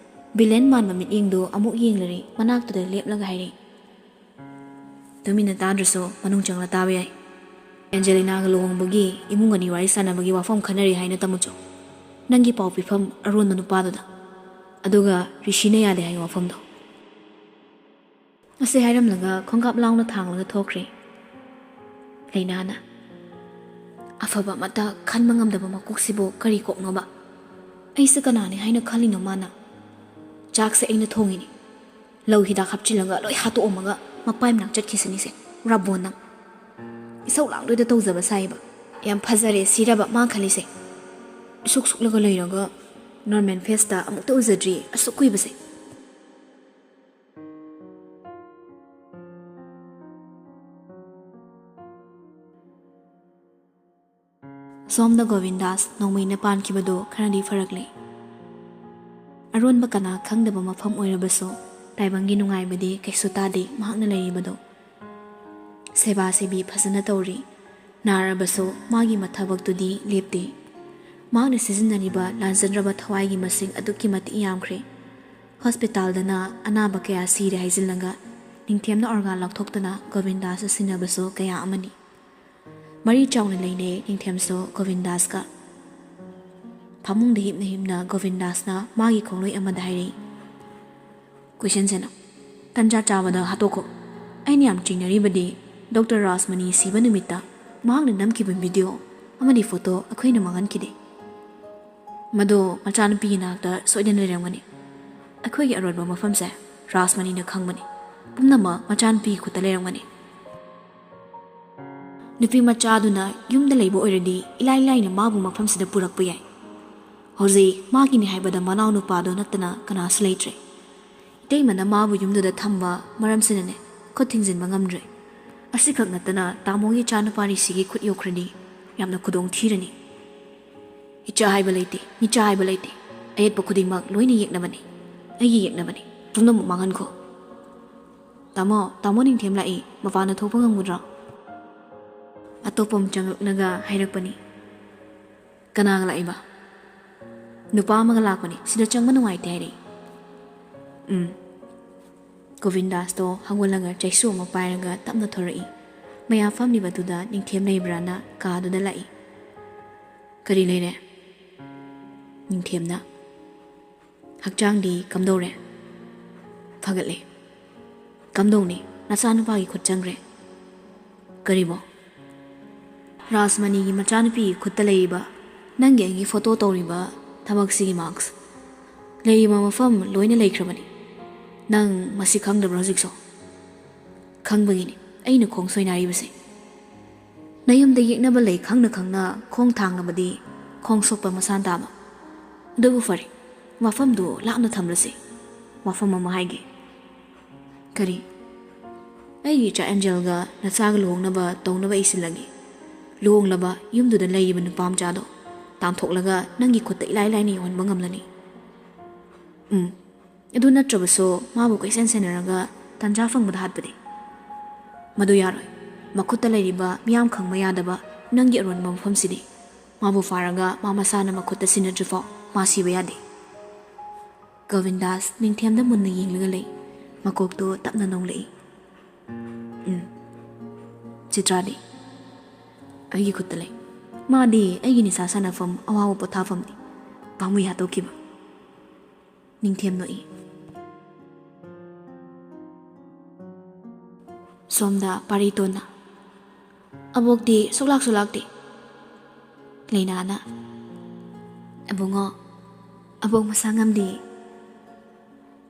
ꯕꯤꯂꯦꯟ ꯃꯥꯟꯕ ꯃꯤꯠꯌꯦꯡꯗꯨ ꯑꯃꯨꯛ ꯌꯦꯡꯂꯔꯤ ꯃꯅꯥꯛꯇꯨꯗ ꯂꯦꯞꯂꯒ ꯍꯥꯏꯔꯤ ꯇꯨꯃꯤꯟꯅ ꯇꯥꯗ꯭ꯔꯁꯨ ꯃꯅꯨꯡ ꯆꯪꯂ ꯇꯥꯕ ꯌꯥꯏ ꯑꯦꯟꯖꯦꯂꯤꯅꯥꯒ ꯂꯨꯍꯣꯡꯕꯒꯤ ꯏꯃꯨꯡ ꯑꯅꯤ ꯋꯥꯔꯤ ꯁꯥꯟꯅꯕꯒꯤ ꯋꯥꯐꯝ ꯈꯟꯅꯔꯤ ꯍꯥꯏꯅ ꯇꯝꯃꯨꯆꯣ ꯅꯪꯒꯤ ꯄꯥꯎ ꯄꯤꯐꯝ ꯑꯔꯣꯟꯕ ꯅꯨꯄꯥꯗꯨꯗ ꯑꯗꯨꯒ ꯔꯤꯁꯤꯅ ꯌꯥꯗꯦ ꯍꯥꯏꯕ ꯋꯥꯐꯝꯗꯣ ꯑꯁꯤ ꯍꯥꯏꯔꯝꯂꯒ ꯈꯣꯡꯀꯥꯞ ꯂꯥꯎꯅ ꯊꯥꯡꯂꯒ ꯊꯣꯛꯈ꯭ꯔꯦ ꯂꯩꯅꯥꯅ ꯑꯐꯕ ꯑꯃꯠꯇ ꯈꯟꯕ ꯉꯝꯗꯕ ꯃꯀꯣꯛꯁꯤꯕꯨ ꯀꯔꯤ ꯀꯣꯛꯅꯣꯕ ꯑꯩꯁꯦ ꯀꯅꯥꯅꯤ ꯍꯥꯏꯅ ꯈꯜꯂꯤꯅꯣ ꯃꯥꯅ ꯆꯥꯛꯁꯦ ꯑꯩꯅ ꯊꯣꯡꯉꯤꯅꯤ ꯂꯧ ꯍꯤꯗꯥꯛ ꯍꯥꯞꯆꯤꯜꯂꯒ ꯂꯣꯏ ꯍꯥꯠꯇꯣꯛꯑꯝꯃꯒ ꯃꯄꯥꯏ ꯃꯅꯥꯛ ꯆꯠꯈꯤꯁꯤꯅꯤꯁꯦ ꯔꯥꯕꯣꯟ ꯅꯪ ꯏꯁꯧ ꯂꯥꯡꯗꯣꯏꯗ ꯇꯧꯖꯕ ꯁꯥꯏꯕ ꯌꯥꯝ ꯐꯖꯔꯦ ꯁꯤꯔꯕ ꯃꯥ ꯈꯜꯂꯤꯁꯦ ꯏꯁꯨꯛ ꯁꯨꯛꯂꯒ ꯂꯩꯔꯒ ꯅꯣꯔꯃꯦꯜ ꯐꯦꯁꯇ ꯑꯃꯨꯛꯇ ꯎꯖꯗ꯭ꯔꯤ ꯑꯁꯨꯛ ꯀꯨꯏꯕꯁꯦ ꯁꯣꯝꯗ ꯒꯣꯕꯤꯟꯗꯥꯁ ꯅꯣꯡꯃꯩꯅ ꯄꯥꯟꯈꯤꯕꯗꯣ ꯈꯔꯗꯤ ꯐꯔꯛꯂꯦ ꯑꯔꯣꯟꯕ ꯀꯅꯥ ꯈꯪꯗꯕ ꯃꯐꯝ ꯑꯣꯏꯔꯕꯁꯨ ꯇꯥꯏꯕꯪꯒꯤ ꯅꯨꯡꯉꯥꯏꯕꯗꯤ ꯀꯩꯁꯨ ꯇꯥꯗꯦ ꯃꯍꯥꯛꯅ ꯂꯩꯔꯤꯕꯗꯣ ꯁꯦꯕꯥ ꯁꯦꯕꯤ ꯐꯖꯅ ꯇꯧꯔꯤ ꯅꯥꯔꯕꯁꯨ ꯃꯥꯒꯤ ꯃꯊꯕꯛꯇꯨꯗꯤ ꯂꯦꯞꯇꯦ ꯃꯍꯥꯛꯅ ꯁꯤꯖꯤꯟꯅꯔꯤꯕ ꯂꯥꯟꯖꯟꯗ꯭ꯔꯕ ꯊꯋꯥꯏꯒꯤ ꯃꯁꯤꯡ ꯑꯗꯨꯛꯀꯤ ꯃꯇꯤꯛ ꯌꯥꯝꯈ꯭ꯔꯦ ꯍꯣꯁꯄꯤꯇꯥꯜꯗꯅ ꯑꯅꯥꯕ ꯀꯌꯥ ꯁꯤꯔꯦ ꯍꯥꯏꯖꯤꯜꯂꯒ ꯅꯤꯡꯊꯦꯝꯅ ꯑꯣꯔꯒꯥꯟ ꯂꯧꯊꯣꯛꯇꯅ ꯒꯣꯕꯤꯟꯗꯥꯁ ꯁꯤꯟꯅꯕꯁꯨ ꯀꯌꯥ ꯑꯃꯅꯤ ꯃꯔꯤ ꯆꯥꯎꯅ ꯂꯩꯅꯩ ꯅꯤꯡꯊꯦꯝꯁꯨ ꯒꯣꯕꯤꯟꯗꯥꯁꯀ ꯐꯃꯨꯡꯗ ꯍꯤꯞꯅ ꯍꯤꯞꯅ ꯒꯣꯕꯤꯟꯗꯥꯁꯅ ꯃꯥꯒꯤ ꯈꯣꯡꯂꯣꯏ ꯑꯃꯗ ꯍꯥꯏꯔꯛꯏ ꯀꯣꯏꯁꯟꯁꯦꯅ ꯇꯟꯖꯥ ꯆꯥꯕꯗ ꯍꯥꯠꯇꯣꯛꯈꯣ ꯑꯩꯅ ꯌꯥꯝ ꯆꯤꯡꯅꯔꯤꯕꯗꯤ ꯗꯣꯛꯇꯔ ꯔꯥꯖꯃꯅꯤ ꯁꯤꯕ ꯅꯨꯃꯤꯠꯇ ꯃꯍꯥꯛꯅ ꯅꯝꯈꯤꯕ ꯚꯤꯗꯤꯑꯣ ꯑꯃꯗꯤ ꯐꯣꯇꯣ ꯑꯩꯈꯣꯏꯅ ꯃꯥꯡꯍꯟꯈꯤꯗꯦ ꯃꯗꯣ ꯃꯆꯥꯅꯨꯄꯤꯒꯤ ꯅꯥꯛꯇ ꯁꯣꯏꯗꯅ ꯂꯩꯔꯝꯒꯅꯤ ꯑꯩꯈꯣꯏꯒꯤ ꯑꯔꯣꯟꯕ ꯃꯐꯝꯁꯦ ꯔꯥꯖꯃꯅꯤꯅ ꯈꯪꯕꯅꯤ ꯄꯨꯝꯅꯃꯛ ꯃꯆꯥꯅꯨꯄꯤꯒꯤ ꯈꯨꯠꯇ ꯂꯩꯔꯝꯒꯅꯤ ꯅꯨꯄꯤ ꯃꯆꯥꯗꯨꯅ ꯌꯨꯝꯗ ꯂꯩꯕ ꯑꯣꯏꯔꯗꯤ ꯏꯂꯥꯏ ꯂꯥꯏꯅ ꯃꯥꯕꯨ ꯃꯐꯝꯁꯤꯗ ꯄꯨꯔꯛꯄ ꯌꯥꯏ ꯍꯧꯖꯤꯛ ꯃꯥꯒꯤꯅꯤ ꯍꯥꯏꯕꯗ ꯃꯅꯥꯎ ꯅꯨꯄꯥꯗꯣ ꯅꯠꯇꯅ ꯀꯅꯥꯁꯨ ꯂꯩꯇ꯭ꯔꯦ ꯏꯇꯩꯃꯅ ꯃꯥꯕꯨ ꯌꯨꯝꯗꯨꯗ ꯊꯝꯕ ꯃꯔꯝꯁꯤꯅꯅꯦ ꯈꯨꯠ ꯊꯤꯡꯖꯤꯟꯕ ꯉꯝꯗ꯭ꯔꯦ ꯑꯁꯤꯈꯛ ꯅꯠꯇꯅ ꯇꯥꯃꯣꯒꯤ ꯏꯆꯥꯅꯨꯄꯥ ꯔꯤꯁꯤꯒꯤ ꯈꯨꯠ ꯌꯧꯈ꯭ꯔꯗꯤ ꯌꯥꯝꯅ ꯈꯨꯗꯣꯡ ꯊꯤꯔꯅꯤ ꯏꯆꯥ ꯍꯥꯏꯕ ꯂꯩꯇꯦ ꯃꯤꯆꯥ ꯍꯥꯏꯕ ꯂꯩꯇꯦ ꯑꯌꯦꯠꯄ ꯈꯨꯗꯤꯡꯃꯛ ꯂꯣꯏꯅ ꯌꯦꯛꯅꯕꯅꯤ ꯑꯩꯒꯤ ꯌꯦꯛꯅꯕꯅꯤ ꯄꯨꯝꯅꯃꯛ ꯃꯥꯡꯍꯟꯈꯣ ꯇꯥꯃꯣ ꯅꯤꯡꯊꯦꯝ ꯂꯥꯛꯏ ꯃꯄꯥꯟꯗ ꯊꯣꯛꯄ ꯉꯝꯒꯗ꯭ꯔꯣ ꯑꯇꯣꯞꯄ ꯑꯃ ꯆꯪꯂꯛꯂꯒ ꯍꯥꯏꯔꯛꯄꯅꯤ ꯀꯅꯥꯒ ꯂꯥꯛꯏꯕ ꯅꯨꯄꯥ ꯑꯃꯒ ꯂꯥꯛꯄꯅꯤ ꯁꯤꯗ ꯆꯪꯕ ꯅꯨꯡꯉꯥꯏꯇꯦ ꯍꯥꯏꯔꯛꯏ ꯒꯣꯕꯤꯟꯗꯥꯁꯇꯣ ꯍꯧꯒꯠꯂꯒ ꯆꯩꯁꯨ ꯑꯃ ꯄꯥꯏꯔꯒ ꯇꯞꯅ ꯊꯣꯔꯛꯏ ꯃꯌꯥꯝ ꯐꯝꯂꯤꯕꯗꯨꯗ ꯅꯤꯡꯊꯦꯝ ꯂꯩꯕ꯭ꯔꯥꯅ ꯀꯥꯗꯨꯗ ꯂꯥꯛꯏ ꯀꯔꯤ ꯂꯩꯔꯦ ꯅꯤꯡꯊꯦꯝꯅ ꯍꯛꯆꯥꯡꯗꯤ ꯀꯝꯗꯧꯔꯦ ꯐꯒꯠꯂꯦ ꯀꯝꯗꯧꯅꯤ ꯅꯆꯥꯅꯨꯄꯥꯒꯤ ꯈꯨꯠ ꯆꯪꯈ꯭ꯔꯦ ꯀꯔꯤꯕꯣ ꯔꯥꯖꯃꯅꯤꯒꯤ ꯃꯆꯥꯅꯨꯄꯤꯒꯤ ꯈꯨꯠꯇ ꯂꯩꯔꯤꯕ ꯅꯪꯒꯤ ꯑꯩꯒꯤ ꯐꯣꯇꯣ ꯇꯧꯔꯤꯕ ꯊꯕꯛꯁꯤꯒꯤ ꯃꯥꯔꯛꯁ ꯂꯩꯔꯤꯕ ꯃꯐꯝ ꯂꯣꯏꯅ ꯂꯩꯈ꯭ꯔꯕꯅꯤ ꯅꯪ ꯃꯁꯤ ꯈꯪꯗꯕ꯭ꯔꯣ ꯍꯧꯖꯤꯛꯁꯨ ꯈꯪꯕꯒꯤꯅꯤ ꯑꯩꯅ ꯈꯣꯡ ꯁꯣꯏꯅꯔꯤꯕꯁꯦ ꯅꯌꯨꯝꯗ ꯌꯦꯛꯅꯕ ꯂꯩ ꯈꯪꯅ ꯈꯪꯅ ꯈꯣꯡ ꯊꯥꯡꯅꯕꯗꯤ ꯈꯣꯡ ꯁꯣꯛꯄ ꯃꯁꯥꯟ ꯇꯥꯕ ꯑꯗꯨꯕꯨ ꯐꯔꯦ ꯋꯥꯐꯝꯗꯨ ꯂꯥꯞꯅ ꯊꯝꯂꯁꯤ ꯋꯥꯐꯝ ꯑꯃ ꯍꯥꯏꯒꯦ ꯀꯔꯤ ꯑꯩꯒꯤ ꯏꯆꯥ ꯑꯦꯟꯖꯦꯜꯒ ꯅꯆꯥꯒ ꯂꯨꯍꯣꯡꯅꯕ ꯇꯧꯅꯕ ꯏꯁꯤꯜꯂꯒꯦ ꯂꯨꯍꯣꯡꯂꯕ ꯌꯨꯝꯗꯨꯗ ꯂꯩꯔꯤꯕ ꯅꯨꯄꯥ ꯃꯆꯥꯗꯣ ꯇꯥꯟꯊꯣꯛꯂꯒ ꯅꯪꯒꯤ ꯈꯨꯠꯇ ꯏꯂꯥꯏ ꯂꯥꯏꯅ ꯌꯧꯍꯟꯕ ꯉꯝꯂꯅꯤ ꯑꯗꯨ ꯅꯠꯇ꯭ꯔꯕꯁꯨ ꯃꯥꯕꯨ ꯀꯣꯏꯁꯦꯟ ꯁꯦꯟꯅꯔꯒ ꯇꯟꯖꯥ ꯐꯪꯕꯗ ꯍꯥꯠꯄꯗꯤ ꯃꯗꯨ ꯌꯥꯔꯣꯏ ꯃꯈꯨꯠꯇ ꯂꯩꯔꯤꯕ ꯃꯤꯌꯥꯝ ꯈꯪꯕ ꯌꯥꯗꯕ ꯅꯪꯒꯤ ꯑꯔꯣꯟꯕ ꯃꯐꯝꯁꯤꯗꯤ ꯃꯥꯕꯨ ꯐꯥꯔꯒ ꯃꯥ ꯃꯁꯥꯅ ꯃꯈꯨꯠꯇ ꯁꯤꯟꯅꯗ꯭ꯔꯤꯐꯥꯎ ꯃꯥ ꯁꯤꯕ ꯌꯥꯗꯦ ꯒꯣꯕꯤꯟꯗꯥꯁ ꯅꯤꯡꯊꯦꯝꯗ ꯃꯨꯟꯅ ꯌꯦꯡꯂꯒ ꯂꯩ ꯃꯀꯣꯛꯇꯨ ꯇꯞꯅ ꯅꯣꯡꯂꯛꯏ ꯆꯤꯇ꯭ꯔꯥꯗꯤ ꯑꯩꯒꯤ ꯈꯨꯠꯇ ꯂꯩ ꯃꯥꯗꯤ ꯑꯩꯒꯤ ꯅꯤꯁꯥ ꯁꯥꯟꯅꯐꯝ ꯑꯋꯥꯕ ꯄꯣꯊꯥꯐꯝꯅꯤ ꯄꯥꯝꯃꯨꯏ ꯍꯥꯠꯇꯣꯛꯈꯤꯕ ꯅꯤꯡꯊꯦꯝ ꯅꯣꯛꯏ ꯁꯣꯝꯗ ꯄꯥꯔꯤꯇꯣꯟꯅ ꯑꯕꯣꯛꯇꯤ ꯁꯨꯛꯂꯥꯛꯁꯨ ꯂꯥꯛꯇꯦ ꯂꯩꯅꯥꯅ ꯑꯕꯨꯡꯉꯣ ꯑꯕꯣꯛ ꯃꯁꯥ ꯉꯝꯗꯦ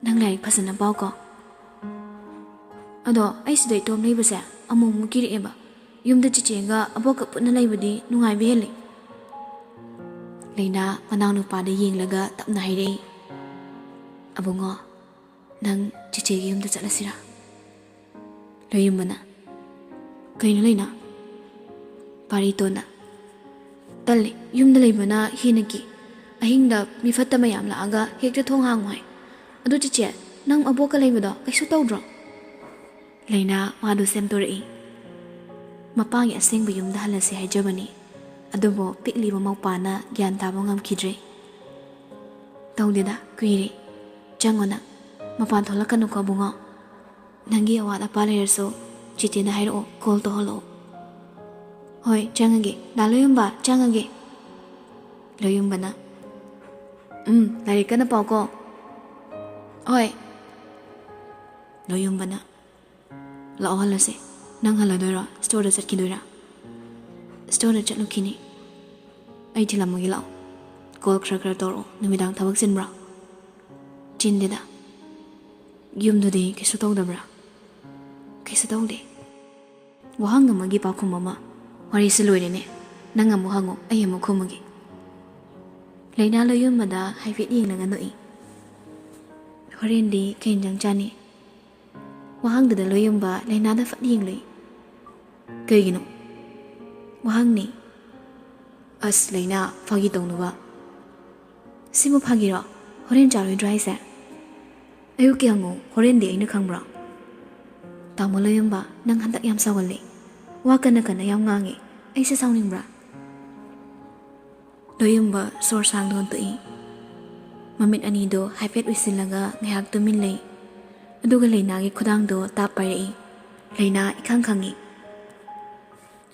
ꯅꯪ ꯂꯥꯏꯔꯤꯛ ꯐꯖꯅ ꯄꯥꯎꯀꯣ ꯑꯗꯣ ꯑꯩ ꯁꯤꯗ ꯏꯇꯣꯝ ꯂꯩꯕꯁꯦ ꯑꯃꯨꯛ ꯀꯤꯔꯛꯑꯦꯕ ꯌꯨꯝꯗ ꯆꯤꯆꯦꯒ ꯑꯕꯣꯛꯀ ꯄꯨꯟꯅ ꯂꯩꯕꯗꯤ ꯅꯨꯡꯉꯥꯏꯕ ꯍꯦꯜꯂꯤ ꯂꯩꯅꯥ ꯃꯅꯥꯎꯅꯨꯄꯥꯗ ꯌꯦꯡꯂꯒ ꯇꯞꯅ ꯍꯥꯏꯔꯛꯏ ꯑꯕꯨꯡꯉꯣ ꯅꯪ ꯆꯤꯆꯦꯒꯤ ꯌꯨꯝꯗ ꯆꯠꯂꯁꯤꯔꯥ ꯂꯣꯏꯌꯨꯝꯕꯅ ꯀꯩꯅꯣ ꯂꯩꯅꯥ ꯄꯥꯔꯤꯇꯣꯟꯅ ꯇꯜꯂꯤ ꯌꯨꯝꯗ ꯂꯩꯕꯅ ꯍꯦꯟꯅ ꯀꯤ ꯑꯍꯤꯡꯗ ꯃꯤꯐꯠꯇ ꯃꯌꯥꯝ ꯂꯥꯛꯑꯒ ꯍꯦꯛꯇ ꯊꯣꯡ ꯍꯥꯡꯉꯨ ꯍꯥꯏ ꯑꯗꯨ ꯆꯤꯆꯦ ꯅꯪ ꯑꯕꯣꯛꯀ ꯂꯩꯕꯗꯣ ꯀꯩꯁꯨ ꯇꯧꯗ꯭ꯔꯣ ꯂꯩꯅꯥ ꯃꯥꯗꯨ ꯁꯦꯝꯗꯣꯔꯛꯏ ꯃꯄꯥꯒꯤ ꯑꯁꯦꯡꯕ ꯌꯨꯝꯗ ꯍꯜꯂꯁꯤ ꯍꯥꯏꯖꯕꯅꯤ ꯑꯗꯨꯕꯨ ꯄꯤꯛꯂꯤꯕ ꯃꯧꯄꯥꯅ ꯒ꯭ꯌꯥꯟ ꯇꯥꯕ ꯉꯝꯈꯤꯗ꯭ꯔꯦ ꯇꯧꯗꯦꯗ ꯀꯨꯏꯔꯦ ꯆꯪꯉꯣ ꯅꯪ ꯃꯄꯥꯟ ꯊꯣꯛꯂꯛꯀꯅꯨꯀꯣ ꯑꯕꯨꯡꯉꯣ ꯅꯪꯒꯤ ꯑꯋꯥꯠ ꯑꯄꯥ ꯂꯩꯔꯁꯨ ꯆꯤꯆꯦꯅ ꯍꯥꯏꯔꯛꯑꯣ ꯀꯣꯜ ꯇꯧꯍꯜꯂꯛꯑꯣ ꯍꯣꯏ ꯆꯪꯉꯒꯦ ꯗꯥ ꯂꯣꯌꯨꯝꯕ ꯆꯪꯉꯒꯦ ꯂꯣꯌꯨꯝꯕꯅ ꯂꯥꯏꯔꯤꯛ ꯀꯟꯅ ꯄꯥꯎꯀꯣ ꯍꯣꯏ ꯂꯣꯌꯨꯝꯕꯅ ꯂꯥꯛꯑꯣ ꯍꯜꯂꯁꯤ ꯅꯪ ꯍꯜꯂꯗꯣꯏꯔꯣ ꯁ꯭ꯇꯣꯔꯗ ꯆꯠꯈꯤꯗꯣꯏꯔꯥ ꯁ꯭ꯇꯣꯔꯗ ꯆꯠꯂꯨꯈꯤꯅꯤ ꯑꯩ ꯊꯤꯜꯂꯝꯃꯒꯦ ꯂꯥꯛꯑꯣ ꯀꯣꯜ ꯈꯔ ꯇꯧꯔꯛꯑꯣ ꯅꯨꯃꯤꯗꯥꯡ ꯊꯕꯛ ꯆꯤꯟꯕ꯭ꯔꯣ ꯆꯤꯟꯗꯦꯗ ꯌꯨꯝꯗꯨꯗꯤ ꯀꯩꯁꯨ ꯇꯧꯗꯕ꯭ꯔꯥ ꯀꯩꯁꯨ ꯇꯧꯗꯦ ꯋꯥꯍꯪ ꯑꯃꯒꯤ ꯄꯥꯎꯈꯨꯝ ꯑꯃ ꯋꯥꯔꯤꯁꯤ ꯂꯣꯏꯔꯦꯅꯦ ꯅꯪ ꯑꯃꯨꯛ ꯍꯪꯉꯣ ꯑꯩ ꯑꯃꯨꯛ ꯈꯨꯝꯃꯒꯦ ꯂꯩꯅꯥ ꯂꯣꯌꯨꯝꯕꯗ ꯍꯥꯏꯐꯦꯠ ꯌꯦꯡꯂꯒ ꯅꯣꯛꯏ ꯍꯣꯔꯦꯟꯗꯤ ꯀꯩ ꯏꯟꯖꯥꯡ ꯆꯥꯅꯤ ꯋꯥꯍꯪꯗꯨꯗ ꯂꯣꯌꯨꯝꯕ ꯂꯩꯅꯥꯗ ꯐꯠ ꯌꯦꯡꯂꯨꯏ ꯀꯩꯒꯤꯅꯣ ꯋꯥꯍꯪꯅꯤ ꯑꯁ ꯂꯩꯅꯥ ꯐꯥꯒꯤ ꯇꯧꯅꯨꯕ ꯁꯤꯕꯨ ꯐꯥꯒꯤꯔꯣ ꯍꯣꯔꯦꯟ ꯆꯥꯔꯣꯏꯗ꯭ꯔꯣ ꯍꯥꯏꯁꯦ ꯑꯌꯨꯛꯀꯤ ꯍꯪꯉꯨ ꯍꯣꯔꯦꯟꯗꯤ ꯑꯩꯅ ꯈꯪꯕ꯭ꯔꯣ ꯇꯥꯃꯣ ꯂꯣꯌꯨꯝꯕ ꯅꯪ ꯍꯟꯗꯛ ꯌꯥꯝ ꯁꯥꯎꯒꯜꯂꯤ ꯋꯥ ꯀꯟꯅ ꯌꯥꯝ ꯉꯥꯡꯉꯤ ꯑꯩꯁꯦ ꯁꯥꯎꯅꯤꯡꯕ꯭ꯔꯥ ꯂꯣꯌꯨꯝꯕ ꯁꯣꯔ ꯁꯥꯡꯅ ꯍꯣꯟꯇꯣꯛꯏ ꯃꯃꯤꯠ ꯑꯅꯤꯗꯣ ꯍꯥꯏꯐꯦꯠ ꯎꯏꯁꯤꯜꯂꯒ ꯉꯥꯏꯍꯥꯛ ꯇꯨꯃꯤꯟ ꯂꯩ ꯑꯗꯨꯒ ꯂꯩꯅꯥꯒꯤ ꯈꯨꯗꯥꯡꯗꯣ ꯇꯥꯞ ꯄꯥꯏꯔꯛꯏ ꯂꯩꯅꯥ ꯏꯈꯪ ꯈꯪꯉꯤ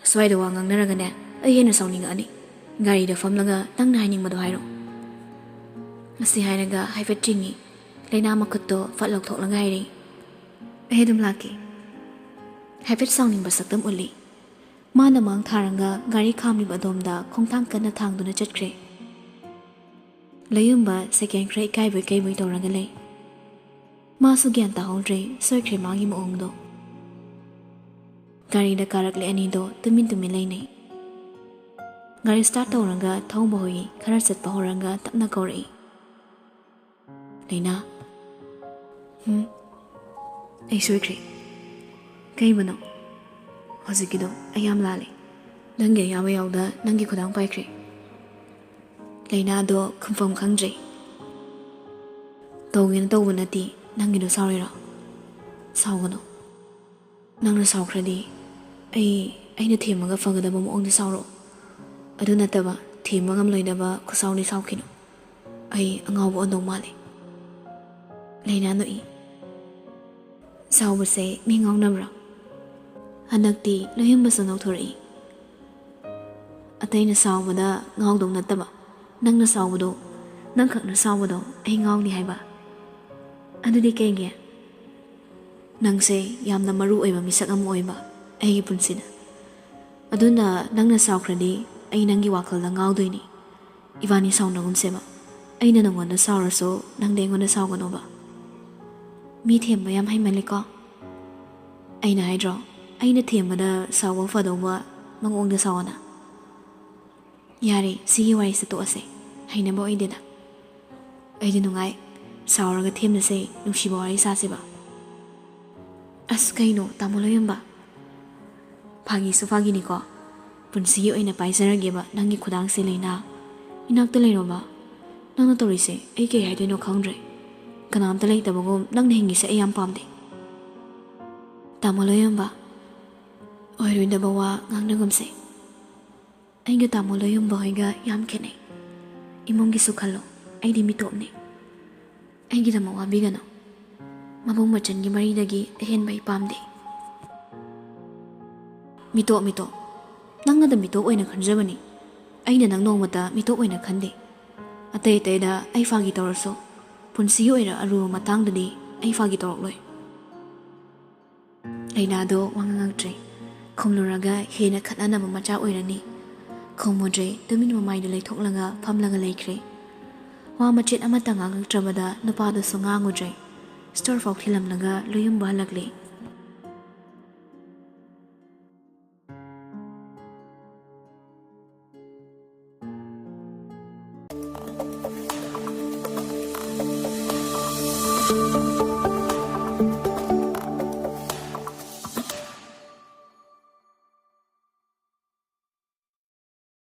ꯁ꯭ꯋꯥꯏꯗ ꯋꯥ ꯉꯥꯡꯅꯔꯒꯅꯦ ꯑꯩ ꯍꯦꯟꯅ ꯁꯥꯎꯅꯤꯡꯉꯛꯑꯅꯤ ꯒꯥꯔꯤꯗ ꯐꯝꯂꯒ ꯅꯪꯅ ꯍꯥꯏꯅꯤꯡꯕꯗꯣ ꯍꯥꯏꯔꯣ ꯑꯁꯤ ꯍꯥꯏꯔꯒ ꯍꯥꯏꯐꯦꯠ ꯆꯤꯡꯉꯤ ꯂꯩꯅꯥ ꯃꯈꯨꯠꯇꯣ ꯐꯠ ꯂꯧꯊꯣꯛꯂꯒ ꯍꯥꯏꯔꯛꯏ ꯑꯩ ꯑꯗꯨꯝ ꯂꯥꯛꯀꯦ ꯍꯥꯏꯐꯦꯠ ꯁꯥꯎꯅꯤꯡꯕ ꯁꯛꯇꯝ ꯎꯠꯂꯤ ꯃꯥꯅ ꯃꯥꯡ ꯊꯥꯔꯒ ꯒꯥꯔꯤ ꯈꯥꯝꯂꯤꯕ ꯑꯗꯣꯝꯗ ꯈꯣꯡꯊꯥꯡ ꯀꯟꯅ ꯊꯥꯡꯗꯨꯅ ꯆꯠꯈ꯭ꯔꯦ ꯂꯣꯌꯨꯝꯕ ꯁꯦꯀꯦꯟ ꯈꯔ ꯏꯀꯥꯏꯕꯣꯏ ꯀꯩꯕꯣꯏ ꯇꯧꯔꯒ ꯂꯩ ꯃꯥꯁꯨ ꯒ꯭ꯌꯥꯟ ꯇꯥꯍꯧꯗ꯭ꯔꯦ ꯁꯣꯏꯈ꯭ꯔꯦ ꯃꯥꯒꯤ ꯃꯑꯣꯡꯗꯣ ꯒꯥꯔꯤꯗ ꯀꯥꯔꯛꯂꯦ ꯑꯅꯤꯗꯣ ꯇꯨꯃꯤꯟ ꯂꯩꯅꯩ ꯒꯥꯔꯤ ꯁ꯭ꯇꯥꯔꯠ ꯇꯧꯔꯒ ꯊꯧꯕ ꯍꯣꯏ ꯈꯔ ꯆꯠꯄ ꯍꯧꯔꯒ ꯇꯞꯅ ꯀꯧꯔꯛꯏ ꯂꯩꯅꯥ ꯑꯩ ꯁꯣꯏꯈ꯭ꯔꯦ ꯀꯩꯕꯨꯅꯣ ꯍꯧꯖꯤꯛꯀꯤꯗꯣ ꯑꯩ ꯌꯥꯝ ꯂꯥꯜꯂꯦ ꯅꯪꯒꯤ ꯑꯌꯥꯕ ꯌꯥꯎꯗ ꯅꯪꯒꯤ ꯈꯨꯗꯥꯡ ꯄꯥꯏꯈ꯭ꯔꯦ ꯂꯩꯅꯥꯗꯣ ꯈꯨꯝꯐꯝ ꯈꯪꯗ꯭ꯔꯦ ꯇꯧꯒꯦꯅ ꯇꯧꯕ ꯅꯠꯇꯦ ꯅꯪꯒꯤꯗꯣ ꯁꯥꯎꯔꯤꯔꯣ ꯁꯥꯎꯒꯅꯣ ꯅꯪꯅ ꯁꯥꯎꯈ꯭ꯔꯗꯤ ꯑꯩꯅ ꯊꯦꯝꯃꯒ ꯐꯒꯗꯕ ꯃꯑꯣꯡꯗ ꯁꯥꯎꯔꯣ ꯑꯗꯨ ꯅꯠꯇꯕ ꯊꯦꯝꯕ ꯉꯝꯂꯣꯏꯗꯕ ꯈꯨꯁꯥꯎꯗꯤ ꯁꯥꯎꯈꯤꯅꯨ ꯑꯩ ꯑꯉꯥꯎꯕ ꯑꯣꯟꯗꯧ ꯃꯥꯜꯂꯤ ꯂꯩꯅꯥ ꯅꯣꯛꯏ ꯁꯥꯎꯕꯁꯦ ꯃꯤ ꯉꯥꯎꯅꯕ꯭ꯔꯥ ꯍꯟꯗꯛꯇꯤ ꯂꯣꯏꯍꯨꯝꯕꯁꯨ ꯅꯧꯊꯣꯔꯛꯏ ꯑꯇꯩꯅ ꯁꯥꯎꯕꯗ ꯉꯥꯎꯗꯧ ꯅꯠꯇꯕ ꯅꯪꯅ ꯁꯥꯎꯕꯗꯣ ꯅꯪꯈꯛꯅ ꯁꯥꯎꯕꯗꯣ ꯑꯩ ꯉꯥꯎꯅꯤ ꯍꯥꯏꯕ ꯑꯗꯨꯗꯤ ꯀꯩꯒꯤ ꯅꯪꯁꯦ ꯌꯥꯝꯅ ꯃꯔꯨ ꯑꯣꯏꯕ ꯃꯤꯁꯛ ꯑꯃ ꯑꯣꯏꯕ ꯑꯩꯒꯤ ꯄꯨꯟꯁꯤꯗ ꯑꯗꯨꯅ ꯅꯪꯅ ꯁꯥꯎꯈ꯭ꯔꯗꯤ ꯑꯩ ꯅꯪꯒꯤ ꯋꯥꯈꯜꯗ ꯉꯥꯎꯗꯣꯏꯅꯤ 이반이 사우나군세바 ꯑꯩꯅ ꯅꯪꯉꯣꯟꯗ ꯁꯥꯎꯔꯁꯨ ꯅꯪꯗꯤ ꯑꯩꯉꯣꯟꯗ ꯁꯥꯎꯒꯅꯣꯕ ꯃꯤ ꯊꯦꯝꯕ ꯌꯥꯝ ꯍꯩꯃꯜꯂꯤꯀꯣ ꯑꯩꯅ ꯍꯥꯏꯗ꯭ꯔꯣ ꯑꯩꯅ ꯊꯦꯝꯕꯗ ꯁꯥꯎꯕ ꯐꯗꯧꯕ ꯃꯉꯣꯡꯗ ꯁꯥꯎꯑꯣꯅ ꯌꯥꯔꯦ ꯁꯤꯒꯤ ꯋꯥꯔꯤꯁꯦ ꯇꯣꯛꯑꯁꯦ ꯍꯩꯅꯕ ꯑꯣꯏꯗꯦꯗ ꯑꯩꯗꯤ ꯅꯨꯡꯉꯥꯏ ꯁꯥꯎꯔꯒ ꯊꯦꯝꯅꯁꯦ ꯅꯨꯡꯁꯤꯕ ꯋꯥꯔꯤ ꯁꯥꯁꯦꯕ ꯑꯁ ꯀꯩꯅꯣ ꯇꯥꯃꯣ ꯂꯣꯏꯌꯝꯕ ꯐꯥꯒꯤꯁꯨ ꯐꯥꯒꯤꯅꯤꯀꯣ ꯄꯨꯟꯁꯤꯒꯤ ꯑꯣꯏꯅ ꯄꯥꯏꯖꯔꯒꯦꯕ ꯅꯪꯒꯤ ꯈꯨꯗꯥꯡꯁꯦ ꯂꯩꯅꯥ ꯏꯅꯥꯛꯇ ꯂꯩꯔꯣꯕ ꯅꯪꯅ ꯇꯧꯔꯤꯁꯦ ꯑꯩ ꯀꯩ ꯍꯥꯏꯗꯣꯏꯅꯣ ꯈꯪꯗ꯭ꯔꯦ ꯀꯅꯥꯝꯇ ꯂꯩꯇꯕꯒꯨꯝ ꯅꯪꯅ ꯍꯤꯡꯉꯤꯁꯦ ꯑꯩ ꯌꯥꯝ ꯄꯥꯝꯗꯦ ꯇꯥꯃꯣ ꯂꯣꯏꯌꯝꯕ ꯑꯣꯏꯔꯣꯏꯗꯕ ꯋꯥ ꯉꯥꯡꯅꯒꯨꯝꯁꯦ ꯑꯩꯒ ꯇꯥꯃꯣ ꯂꯣꯏꯌꯝꯕ ꯍꯣꯏꯒ ꯌꯥꯝ ꯈꯦꯠꯅꯩ ꯏꯃꯨꯡꯒꯤꯁꯨ ꯈꯜꯂꯣ ꯑꯩꯗꯤ ꯃꯤꯇꯣꯞꯅꯤ ꯑꯩꯒꯤꯗꯃꯛ ꯋꯥꯕꯤꯒꯅꯨ ꯃꯕꯨꯡ ꯃꯆꯟꯒꯤ ꯃꯔꯤꯗꯒꯤ ꯑꯍꯦꯟꯕ ꯑꯩ ꯄꯥꯝꯗꯦ ꯃꯤꯇꯣꯞ ꯅꯪꯅꯗ ꯃꯤꯇꯣꯞ ꯑꯣꯏꯅ ꯈꯟꯖꯕꯅꯤ ꯑꯩꯅ ꯅꯪ ꯅꯣꯡꯃꯇ ꯃꯤꯇꯣꯞ ꯑꯣꯏꯅ ꯈꯟꯗꯦ ꯑꯇꯩ ꯑꯇꯩꯗ ꯑꯩ ꯐꯥꯒꯤ ꯇꯧꯔꯁꯨ ꯄꯨꯟꯁꯤꯒꯤ ꯑꯣꯏꯅ ꯑꯔꯨꯕ ꯃꯇꯥꯡꯗꯗꯤ ꯑꯩ ꯐꯥꯒꯤ ꯇꯧꯔꯛꯂꯣꯏ ꯂꯩꯅꯥꯗꯣ ꯋꯥ ꯉꯥꯡꯉꯛꯇ꯭ꯔꯦ ꯈꯨꯝꯂꯨꯔꯒ ꯍꯦꯟꯅ ꯈꯠꯅꯅꯕ ꯃꯆꯥ ꯑꯣꯏꯔꯅꯤ ꯈꯨꯝꯃꯨꯗ꯭ꯔꯦ ꯇꯨꯃꯤꯟ ꯃꯃꯥꯏꯗ ꯂꯩꯊꯣꯛꯂꯒ ꯐꯝꯂꯒ ꯂꯩꯈ꯭ꯔꯦ ꯋꯥ ꯃꯆꯦꯠ ꯑꯃꯠꯇ ꯉꯥꯡꯉꯛꯇ꯭ꯔꯕꯗ ꯅꯨꯄꯥꯗꯨꯁꯨ ꯉꯥꯡꯉꯨꯗ꯭ꯔꯦ ꯁ꯭ꯇꯣꯔ ꯐꯥꯎ ꯊꯤꯜꯂꯝꯂꯒ ꯂꯣꯏꯌꯨꯝꯕ ꯍꯜꯂꯛꯂꯦ